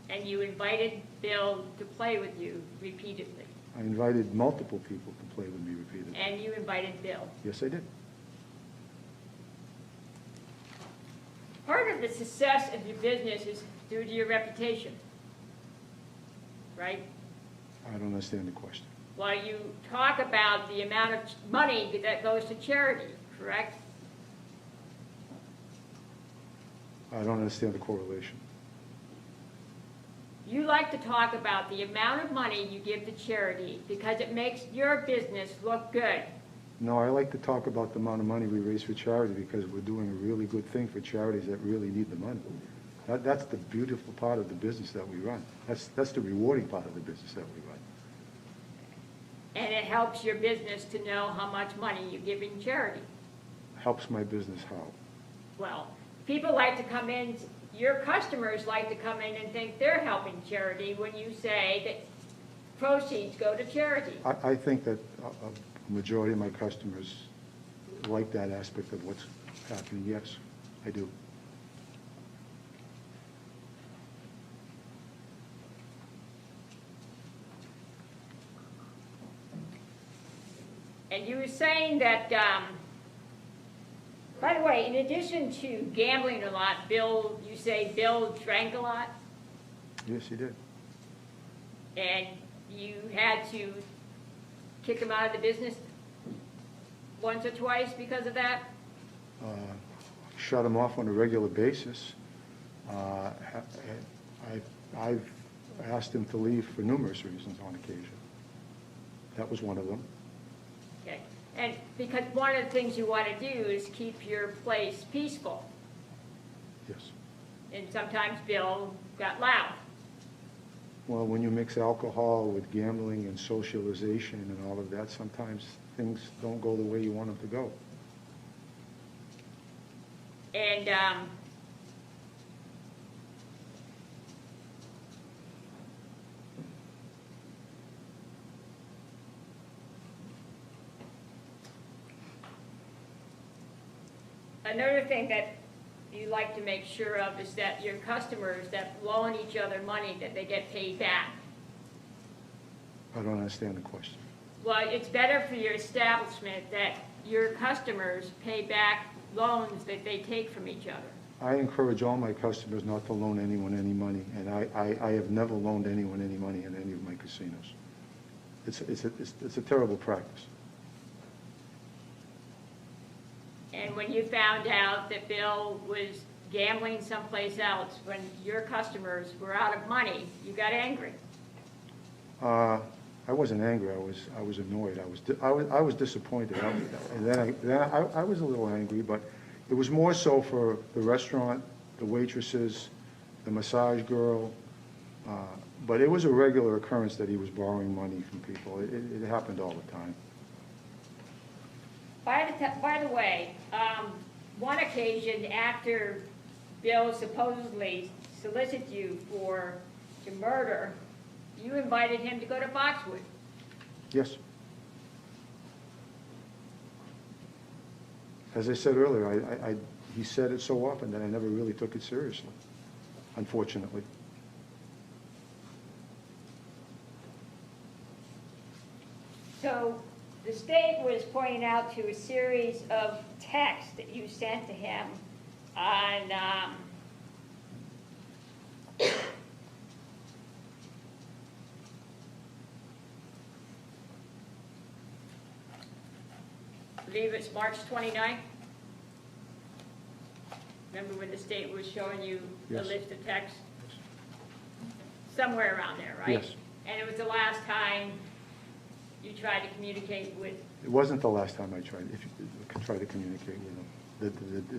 And you invited Bill to play with you repeatedly. I invited multiple people to play with me repeatedly. And you invited Bill. Yes, I did. of the success of your business is due to your reputation, right? I don't understand the question. Well, you talk about the amount of money that goes to charity, correct? I don't understand the correlation. You like to talk about the amount of money you give to charity because it makes your business look good. No, I like to talk about the amount of money we raise for charity because we're doing a really good thing for charities that really need the money. That's the beautiful part of the business that we run. That's the rewarding part of the business that we run. And it helps your business to know how much money you give in charity. Helps my business how? Well, people like to come in, your customers like to come in and think they're helping charity when you say that proceeds go to charity. I think that a majority of my customers like that aspect of what's happening. Yes, I do. And you were saying that, by the way, in addition to gambling a lot, you say Bill drank a lot? Yes, he did. And you had to kick him out of the business once or twice because of that? Shut him off on a regular basis. I've asked him to leave for numerous reasons on occasion. That was one of them. Okay. And because one of the things you want to do is keep your place peaceful. Yes. And sometimes Bill got loud. Well, when you mix alcohol with gambling and socialization and all of that, sometimes things don't go the way you want them to go. And another thing that you like to make sure of is that your customers that loan each other money, that they get paid back. I don't understand the question. Well, it's better for your establishment that your customers pay back loans that they take from each other. I encourage all my customers not to loan anyone any money, and I have never loaned anyone any money in any of my casinos. It's a terrible practice. And when you found out that Bill was gambling someplace else when your customers were out of money, you got angry. I wasn't angry. I was annoyed. I was disappointed. And then I was a little angry, but it was more so for the restaurant, the waitresses, the massage girl. But it was a regular occurrence that he was borrowing money from people. It happened all the time. By the way, one occasion after Bill supposedly solicited you to murder, you invited him to go to Foxwood. Yes. As I said earlier, he said it so often that I never really took it seriously, unfortunately. So the state was pointing out to a series of texts that you sent to him on I believe it's March 29th. Remember when the state was showing you Yes. a list of texts? Somewhere around there, right? Yes. And it was the last time you tried to communicate with, It wasn't the last time I tried to communicate with him.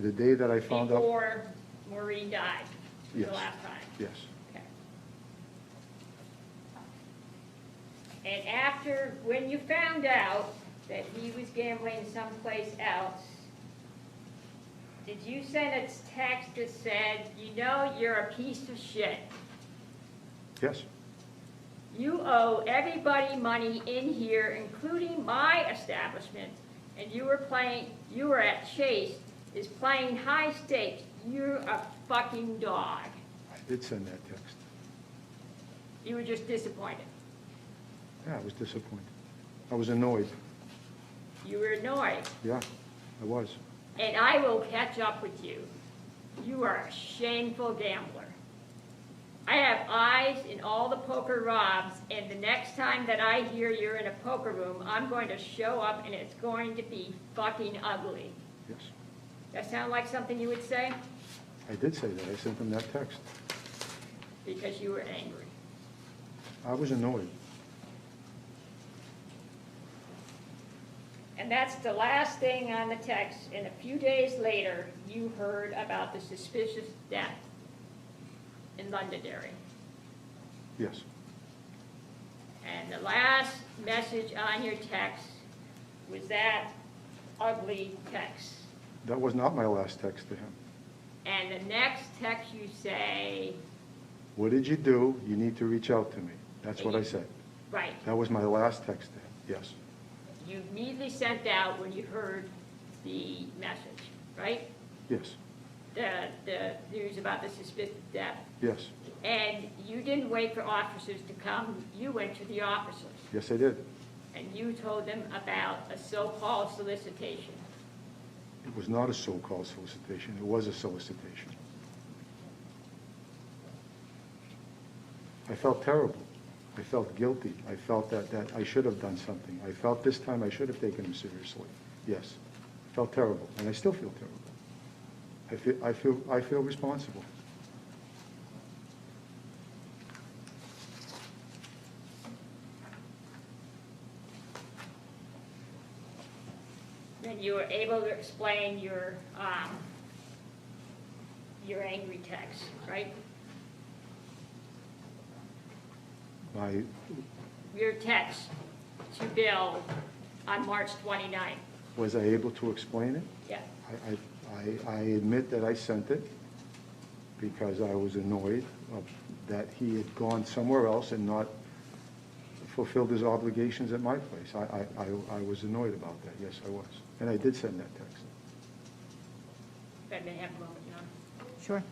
The day that I found out. before Maureen died, was Yes. the last time? Yes. Okay. And after, when you found out that he was gambling someplace else, did you send a text that said, you know, you're a piece of shit? Yes. You owe everybody money in here, including my establishment, and you were at Chase, is playing high stakes. You're a fucking dog. I did send that text. You were just disappointed. Yeah, I was disappointed. I was annoyed. You were annoyed. Yeah, I was. And I will catch up with you. You are a shameful gambler. I have eyes in all the poker robs, and the next time that I hear you're in a poker room, I'm going to show up and it's going to be fucking ugly. Yes. That sound like something you would say? I did say that. I sent him that text. Because you were angry. I was annoyed. And that's the last thing on the text, and a few days later, you heard about the suspicious death in Londonderry. Yes. And the last message on your text was that ugly text. That was not my last text to him. And the next text you say, What did you do? You need to reach out to me. That's what I said. right, That was my last text to him. Yes. you immediately sent out when you heard the message, right? Yes. The news about the suspicious death. Yes. And you didn't wait for officers to come, you went to the officers. Yes, I did. And you told them about a so-called solicitation. It was not a so-called solicitation. It was a solicitation. I felt terrible. I felt guilty. I felt that I should have done something. I felt this time I should have taken him seriously. Yes. I felt terrible, and I still feel terrible. I feel responsible. And you were able to explain your angry text, right? Your text to Bill on March 29th. Was I able to explain it? Yeah. I admit that I sent it because I was annoyed that he had gone somewhere else and not fulfilled his obligations at my place. I was annoyed about that. Yes, I was. And I did send that text. If I may have a moment, John. Sure.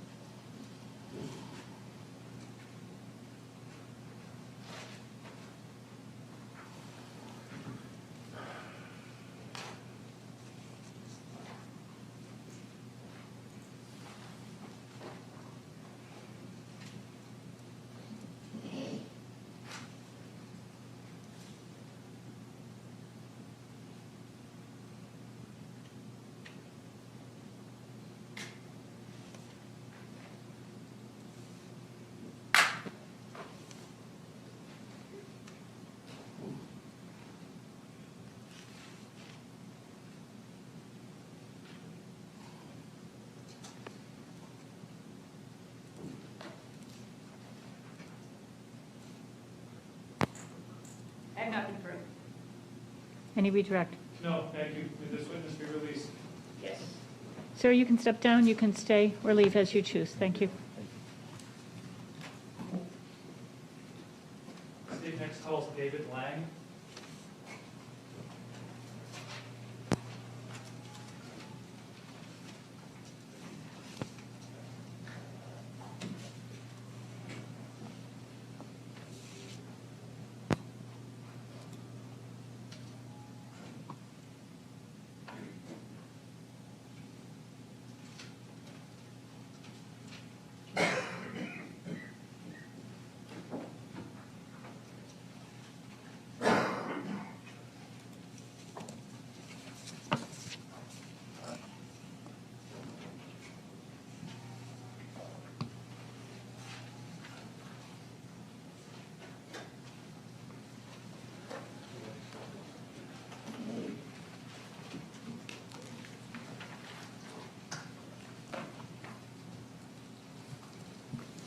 I have nothing further. Any redirect? No, thank you. Would this witness be released? Yes. Sir, you can step down, you can stay or leave as you choose. Thank you. State next calls David Lang.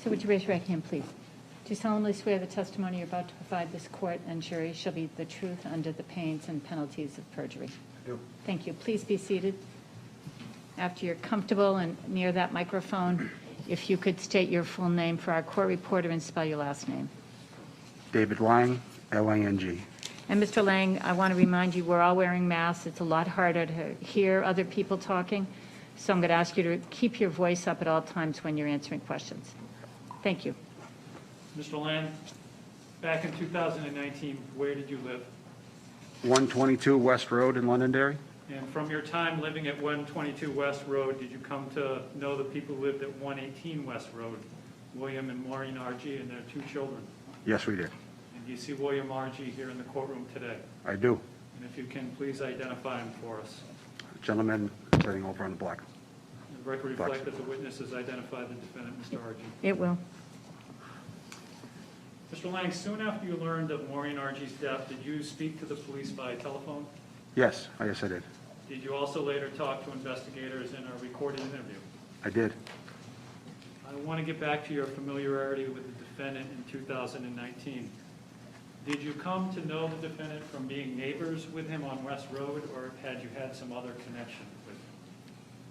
So would you raise your right hand, please? Do you solemnly swear the testimony you're about to provide this court and jury shall be the truth under the pains and penalties of perjury? I do. Thank you. Please be seated. After you're comfortable and near that microphone, if you could state your full name for our court reporter and spell your last name. David Lang, L-A-N-G. And Mr. Lang, I want to remind you, we're all wearing masks. It's a lot harder to hear other people talking, so I'm going to ask you to keep your voice up at all times when you're answering questions. Thank you. Mr. Lang, back in 2019, where did you live? 122 West Road in Londonderry. And from your time living at 122 West Road, did you come to know the people who lived at 118 West Road, William and Maureen Argie and their 2 children? Yes, we did. And do you see William Argie here in the courtroom today? I do. And if you can, please identify him for us. Gentleman sitting over on the black. The record reflect that the witness has identified the defendant, Mr. Argie. It will. Mr. Lang, soon after you learned of Maureen Argie's death, did you speak to the police by telephone? Yes, I did. Did you also later talk to investigators in a recorded interview? I did. I want to get back to your familiarity with the defendant in 2019. Did you come to know the defendant from being neighbors with him on West Road, or had you had some other connection with him?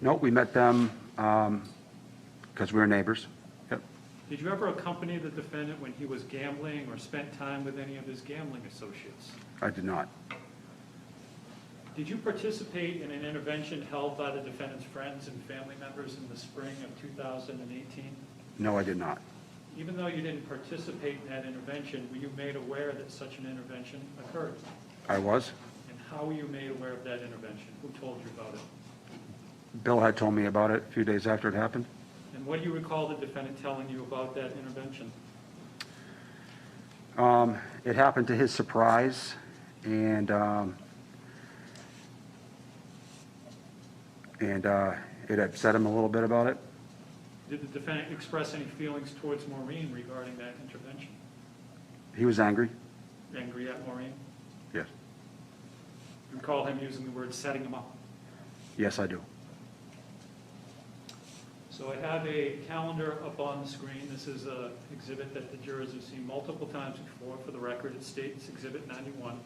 No, we met them because we were neighbors. Yep. Did you ever accompany the defendant when he was gambling or spent time with any of his gambling associates? I did not. Did you participate in an intervention held by the defendant's friends and family members in the spring of 2018? No, I did not. Even though you didn't participate in that intervention, were you made aware that such an intervention occurred? I was. And how were you made aware of that intervention? Who told you about it? Bill had told me about it a few days after it happened. And what do you recall the defendant telling you about that intervention? It happened to his surprise, and it upset him a little bit about it. Did the defendant express any feelings towards Maureen regarding that intervention? He was angry. Angry at Maureen? Yes. You recall him using the word setting him up? Yes, I do. So I have a calendar up on the screen. This is an exhibit that the jurors have seen multiple times before. For the record, it states Exhibit 91.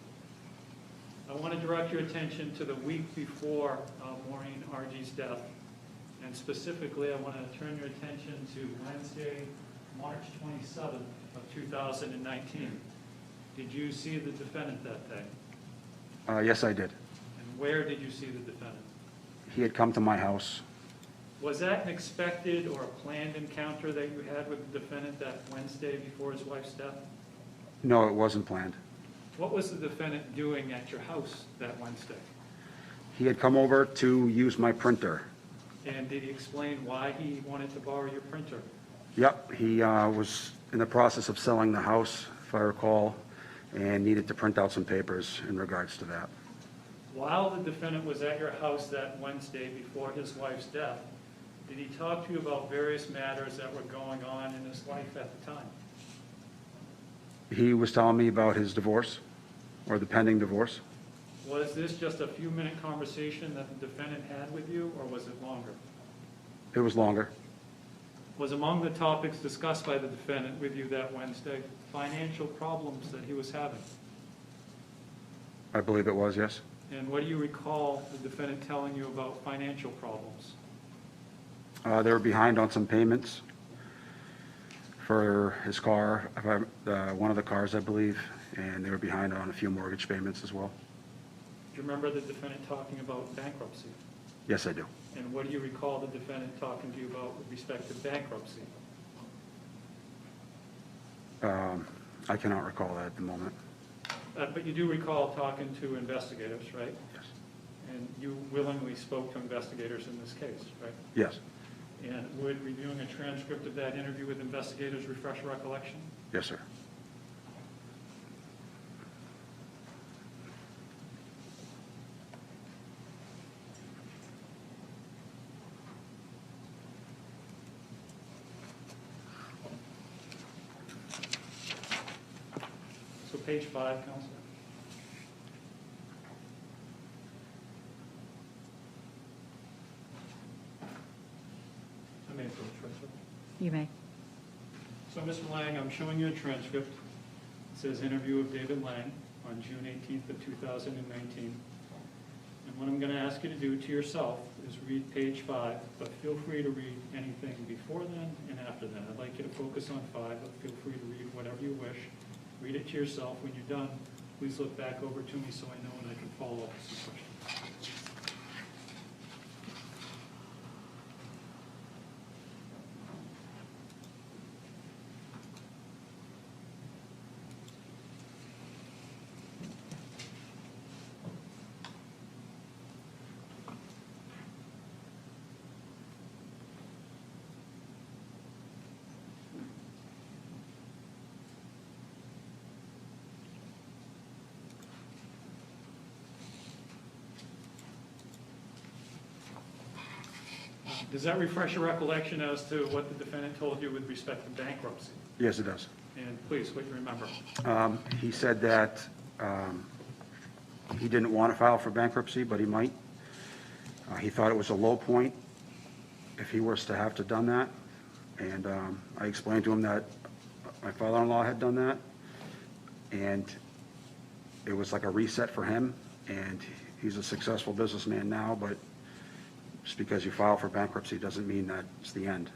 I want to direct your attention to the week before Maureen Argie's death. And specifically, I want to turn your attention to Wednesday, March 27th of 2019. Did you see the defendant that day? Yes, I did. And where did you see the defendant? He had come to my house. Was that an expected or a planned encounter that you had with the defendant that Wednesday before his wife's death? No, it wasn't planned. What was the defendant doing at your house that Wednesday? He had come over to use my printer. And did he explain why he wanted to borrow your printer? Yep, he was in the process of selling the house, if I recall, and needed to print out some papers in regards to that. While the defendant was at your house that Wednesday before his wife's death, did he talk to you about various matters that were going on in his life at the time? He was telling me about his divorce, or the pending divorce. Was this just a few-minute conversation that the defendant had with you, or was it longer? It was longer. Was among the topics discussed by the defendant with you that Wednesday financial problems that he was having? I believe it was, yes. And what do you recall the defendant telling you about financial problems? They were behind on some payments for his car, one of the cars, I believe, and they were behind on a few mortgage payments as well. Do you remember the defendant talking about bankruptcy? Yes, I do. And what do you recall the defendant talking to you about with respect to bankruptcy? I cannot recall that at the moment. But you do recall talking to investigators, right? Yes. And you willingly spoke to investigators in this case, right? Yes. And would reviewing a transcript of that interview with investigators refresh recollection? Yes, sir. So page 5, Counselor. I may approach, right, sir? You may. So, Mr. Lang, I'm showing you a transcript. It says interview of David Lang on June 18th of 2019. And what I'm going to ask you to do to yourself is read page 5, but feel free to read anything before then and after then. I'd like you to focus on 5, but feel free to read whatever you wish. Read it to yourself. When you're done, please look back over to me so I know and I can follow up with some questions. Does that refresh your recollection as to what the defendant told you with respect to bankruptcy? Yes, it does. And please, what you remember. He said that he didn't want to file for bankruptcy, but he might. He thought it was a low point if he was to have to done that. And I explained to him that my father-in-law had done that, and it was like a reset for him, and he's a successful businessman now, but just because you file for bankruptcy doesn't mean that it's the end.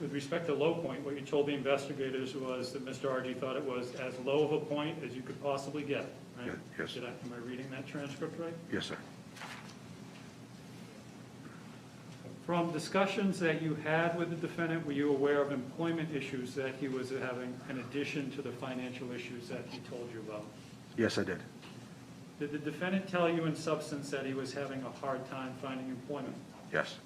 With respect to low point, what you told the investigators was that Mr. Argie thought it was as low of a point as you could possibly get, right? Yeah, yes. Am I reading that transcript right? Yes, sir. From discussions that you had with the defendant, were you aware of employment issues that he was having in addition to the financial issues that he told you about? Yes, I did. Did the defendant tell you in substance that he was having a hard time finding employment? Yes.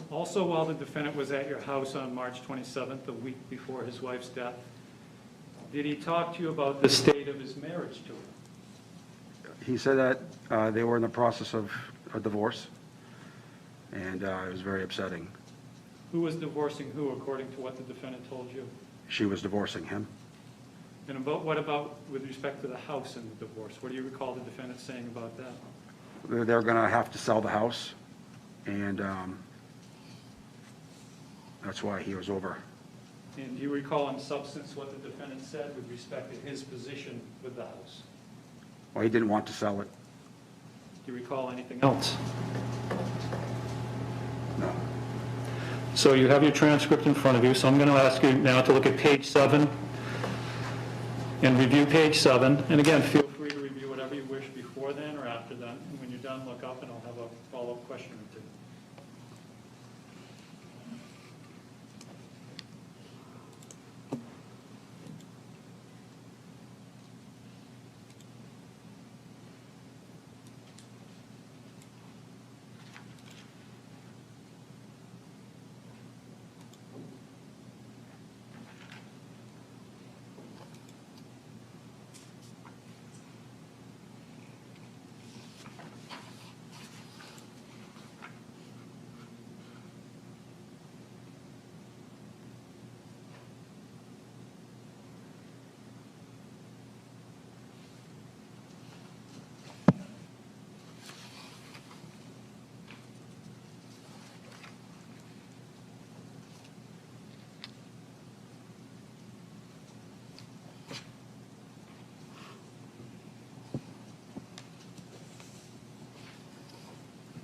Also, while the defendant was at your house on March 27th, a week before his wife's death, did he talk to you about the state of his marriage to her? He said that they were in the process of a divorce, and it was very upsetting. Who was divorcing who, according to what the defendant told you? She was divorcing him. And what about with respect to the house and the divorce? What do you recall the defendant saying about that? They're going to have to sell the house, and that's why he was over. And do you recall in substance what the defendant said with respect to his position with the house? Well, he didn't want to sell it. Do you recall anything else? No. So you have your transcript in front of you, so I'm going to ask you now to look at page 7 and review page 7. And again, feel free to review whatever you wish before then or after then. And when you're done, look up and I'll have a follow-up question or two.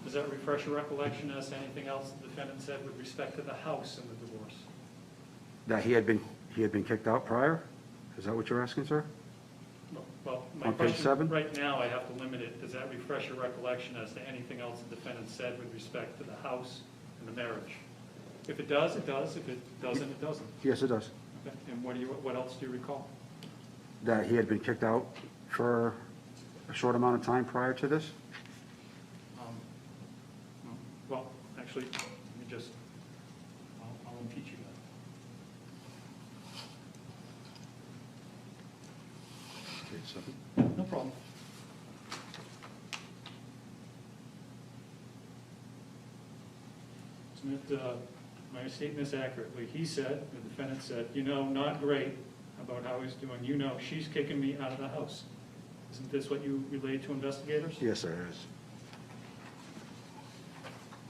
Does that refresh your recollection as to anything else the defendant said with respect to the house and the divorce? That he had been kicked out prior? Is that what you're asking, sir? Well, my On page question 7? right now, I have to limit it. Does that refresh your recollection as to anything else the defendant said with respect to the house and the marriage? If it does, it does. If it doesn't, it doesn't. Yes, it does. Okay. And what else do you recall? That he had been kicked out for a short amount of time prior to this? Well, actually, let me just, I'll impeach you Page 7. then. No problem. Isn't it, my statement is accurately. He said, the defendant said, you know, not great about how he's doing. You know, she's kicking me out of the house. Isn't this what you relayed to investigators? Yes, sir, it is.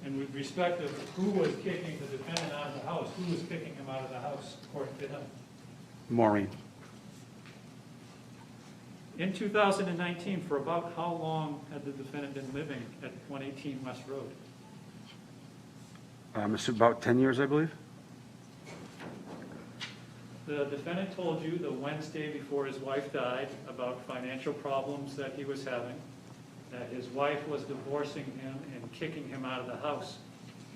And with respect to who was kicking the defendant out of the house, who was kicking him out of the house, according to him? Maureen. In 2019, for about how long had the defendant been living at 118 West Road? It's about 10 years, I believe. The defendant told you the Wednesday before his wife died about financial problems that he was having, that his wife was divorcing him and kicking him out of the house.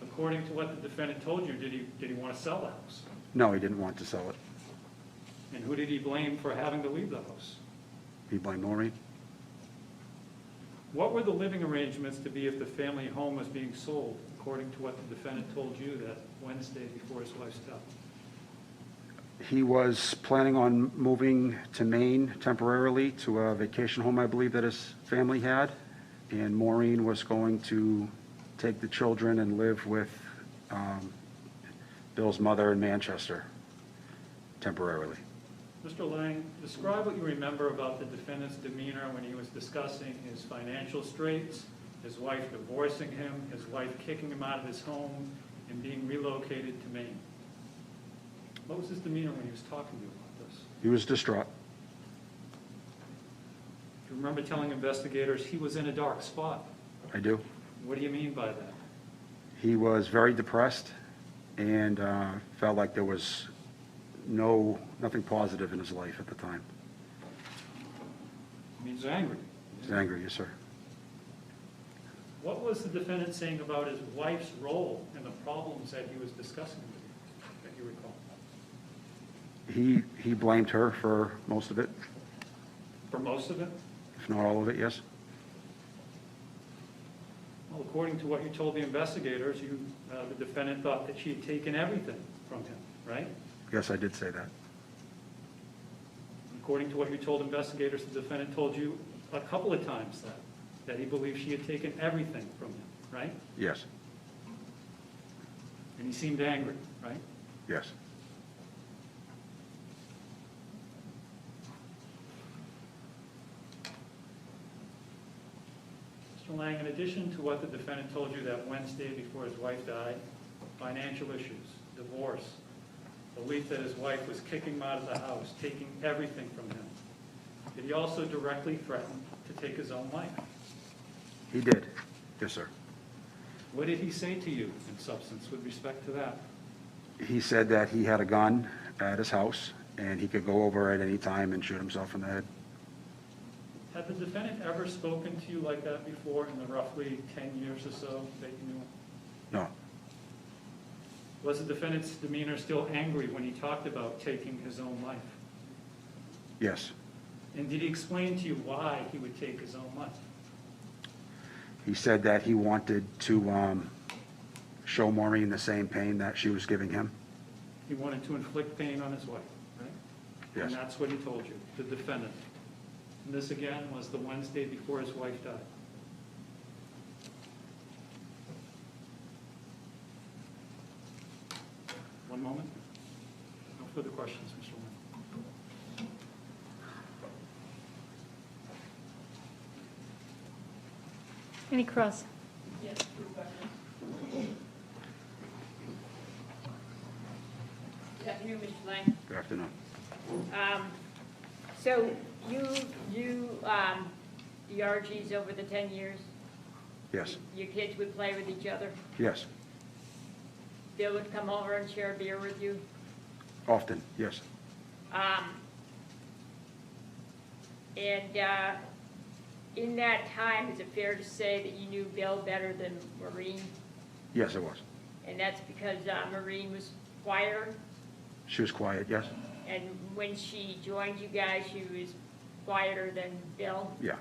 According to what the defendant told you, did he want to sell the house? No, he didn't want to sell it. And who did he blame for having to leave the house? He blamed Maureen. What were the living arrangements to be if the family home was being sold, according to what the defendant told you that Wednesday before his wife's death? He was planning on moving to Maine temporarily to a vacation home, I believe, that his family had, and Maureen was going to take the children and live with Bill's mother in Manchester temporarily. Mr. Lang, describe what you remember about the defendant's demeanor when he was discussing his financial straits, his wife divorcing him, his wife kicking him out of his home, and being relocated to Maine. What was his demeanor when he was talking to you about this? He was distraught. Do you remember telling investigators he was in a dark spot? I do. What do you mean by that? He was very depressed and felt like there was nothing positive in his life at the time. He was angry. He was angry, yes, sir. What was the defendant saying about his wife's role in the problems that he was discussing with you, that you recall? He blamed her for most of it, For most of it? if not all of it, yes. Well, according to what you told the investigators, the defendant thought that she had taken everything from him, right? Yes, I did say that. According to what you told investigators, the defendant told you a couple of times that he believed she had taken everything from him, right? Yes, And he seemed angry, right? yes. Mr. Lang, in addition to what the defendant told you that Wednesday before his wife died, financial issues, divorce, belief that his wife was kicking him out of the house, taking everything from him, did he also directly threaten to take his own life? He did, yes, sir. What did he say to you in substance with respect to that? He said that he had a gun at his house and he could go over at any time and shoot himself in the head. Had the defendant ever spoken to you like that before in the roughly 10 years or so that you knew him? No, Was the defendant's demeanor still angry when he talked about taking his own life? yes. And did he explain to you why he would take his own life? He said that he wanted to show Maureen the same pain that she was giving him. He wanted to inflict pain on his wife, right? Yes. And that's what he told you, the defendant. And this again was the Wednesday before his wife died. One moment. No further questions, Mr. Lynn. Any cross? Yes, 2 questions. Good afternoon, Mr. Lang. Good afternoon. So the Argies over the 10 years, Yes, your kids would play with each other? yes, Bill would come over and share a beer with you? often, yes. And in that time, is it fair to say that you knew Bill better than Maureen? Yes, it was. And that's because Maureen was quieter? She was quiet, yes? And when she joined you guys, she was quieter than Bill? Yeah.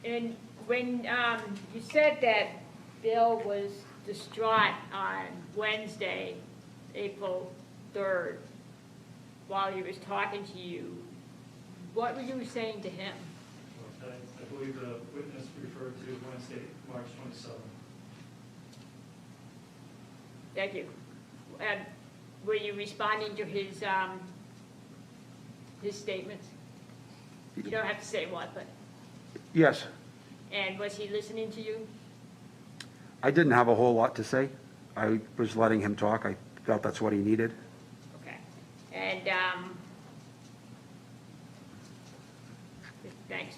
And when you said that Bill was distraught on Wednesday, April 3rd, while he was talking to you, what were you saying to him? I believe the witness referred to Wednesday, March 27th. Thank you. Were you responding to his statements? You don't have to say what, but, Yes, and was he listening to you? I didn't have a whole lot to say. I was letting him talk. I felt that's what he needed. Okay. And, thanks.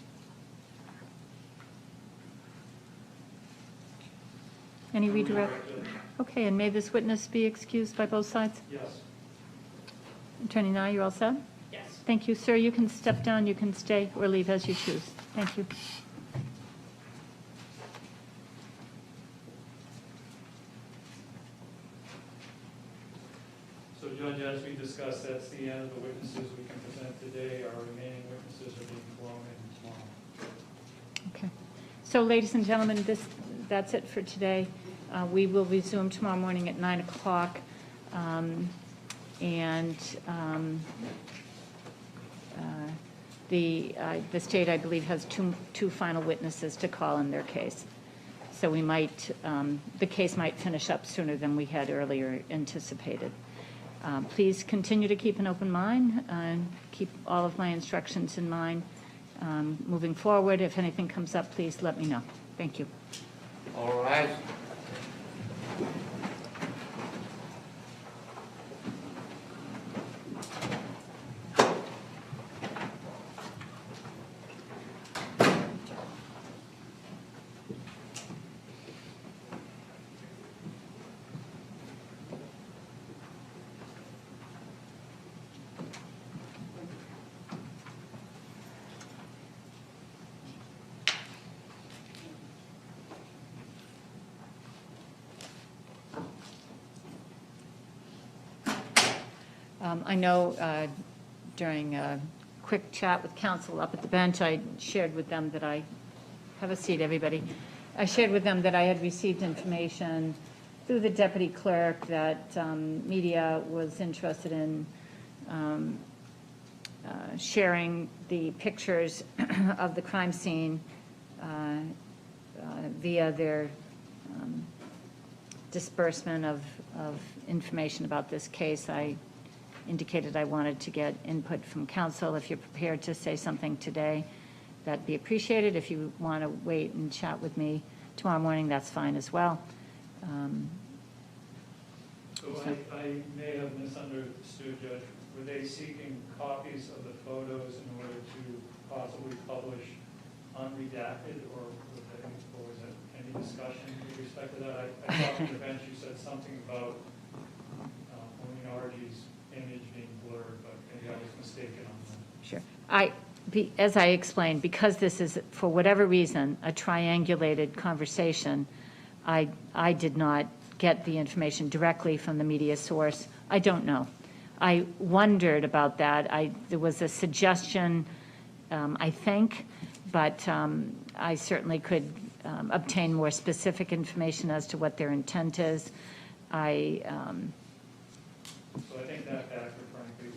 Any redirect? Okay, and may this witness be excused by both sides? Yes. Attorney Nye, you all set? Yes. Thank you, sir. You can step down, you can stay or leave as you choose. Thank you. So Judge, as we discussed, that's the end of the witnesses we can present today. Our remaining witnesses are being flown in tomorrow. Okay. So, ladies and gentlemen, that's it for today. We will resume tomorrow morning at 9 o'clock. And the state, I believe, has two final witnesses to call in their case. So we might, the case might finish up sooner than we had earlier anticipated. Please continue to keep an open mind and keep all of my instructions in mind. Moving forward, if anything comes up, please let me know. Thank you. All right. I know during a quick chat with counsel up at the bench, I shared with them that I, have a seat, everybody. I shared with them that I had received information through the deputy clerk that media was interested in sharing the pictures of the crime scene via their disbursement of information about this case. I indicated I wanted to get input from counsel. If you're prepared to say something today, that'd be appreciated. If you want to wait and chat with me tomorrow morning, that's fine as well. So I may have misunderstood, Judge. Were they seeking copies of the photos in order to possibly publish unredacted, or was there any discussion with respect to that? I thought on the bench you said something about Maureen Argie's image being blurred, but maybe I was mistaken on that. Sure. As I explained, because this is, for whatever reason, a triangulated conversation, I did not get the information directly from the media source. I don't know. I wondered about that. There was a suggestion, I think, but I certainly could obtain more specific information as to what their intent is. So I think that factor, frankly,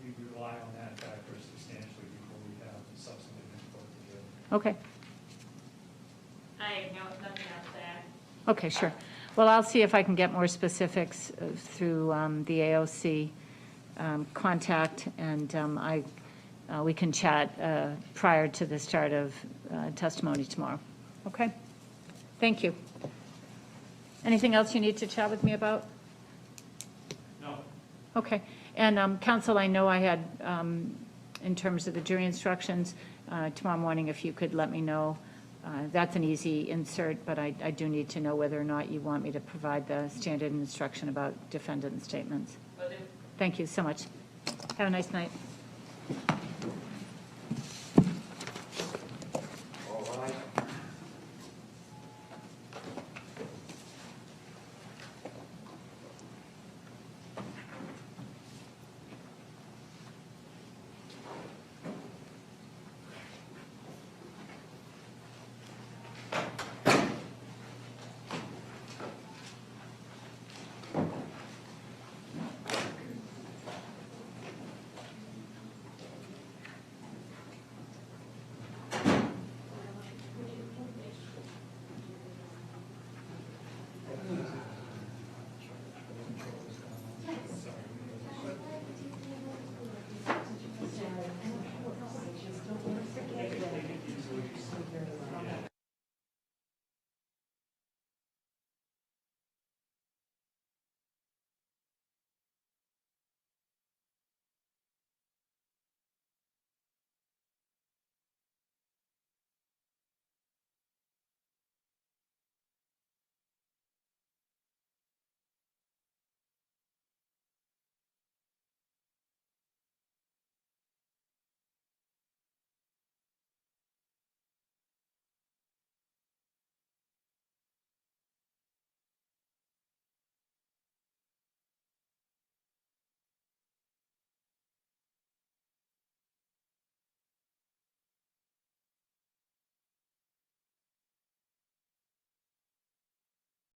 we rely on that factor substantially before we have substantive input together. Okay. I know nothing else to add. Okay, sure. Well, I'll see if I can get more specifics through the AOC contact, and we can chat prior to the start of testimony tomorrow. Okay? Thank you. Anything else you need to chat with me about? No. Okay. And counsel, I know I had, in terms of the jury instructions, tomorrow morning, if you could let me know. That's an easy insert, but I do need to know whether or not you want me to provide the standard instruction about defendant statements. Will do. Thank you so much. Have a nice night. All right.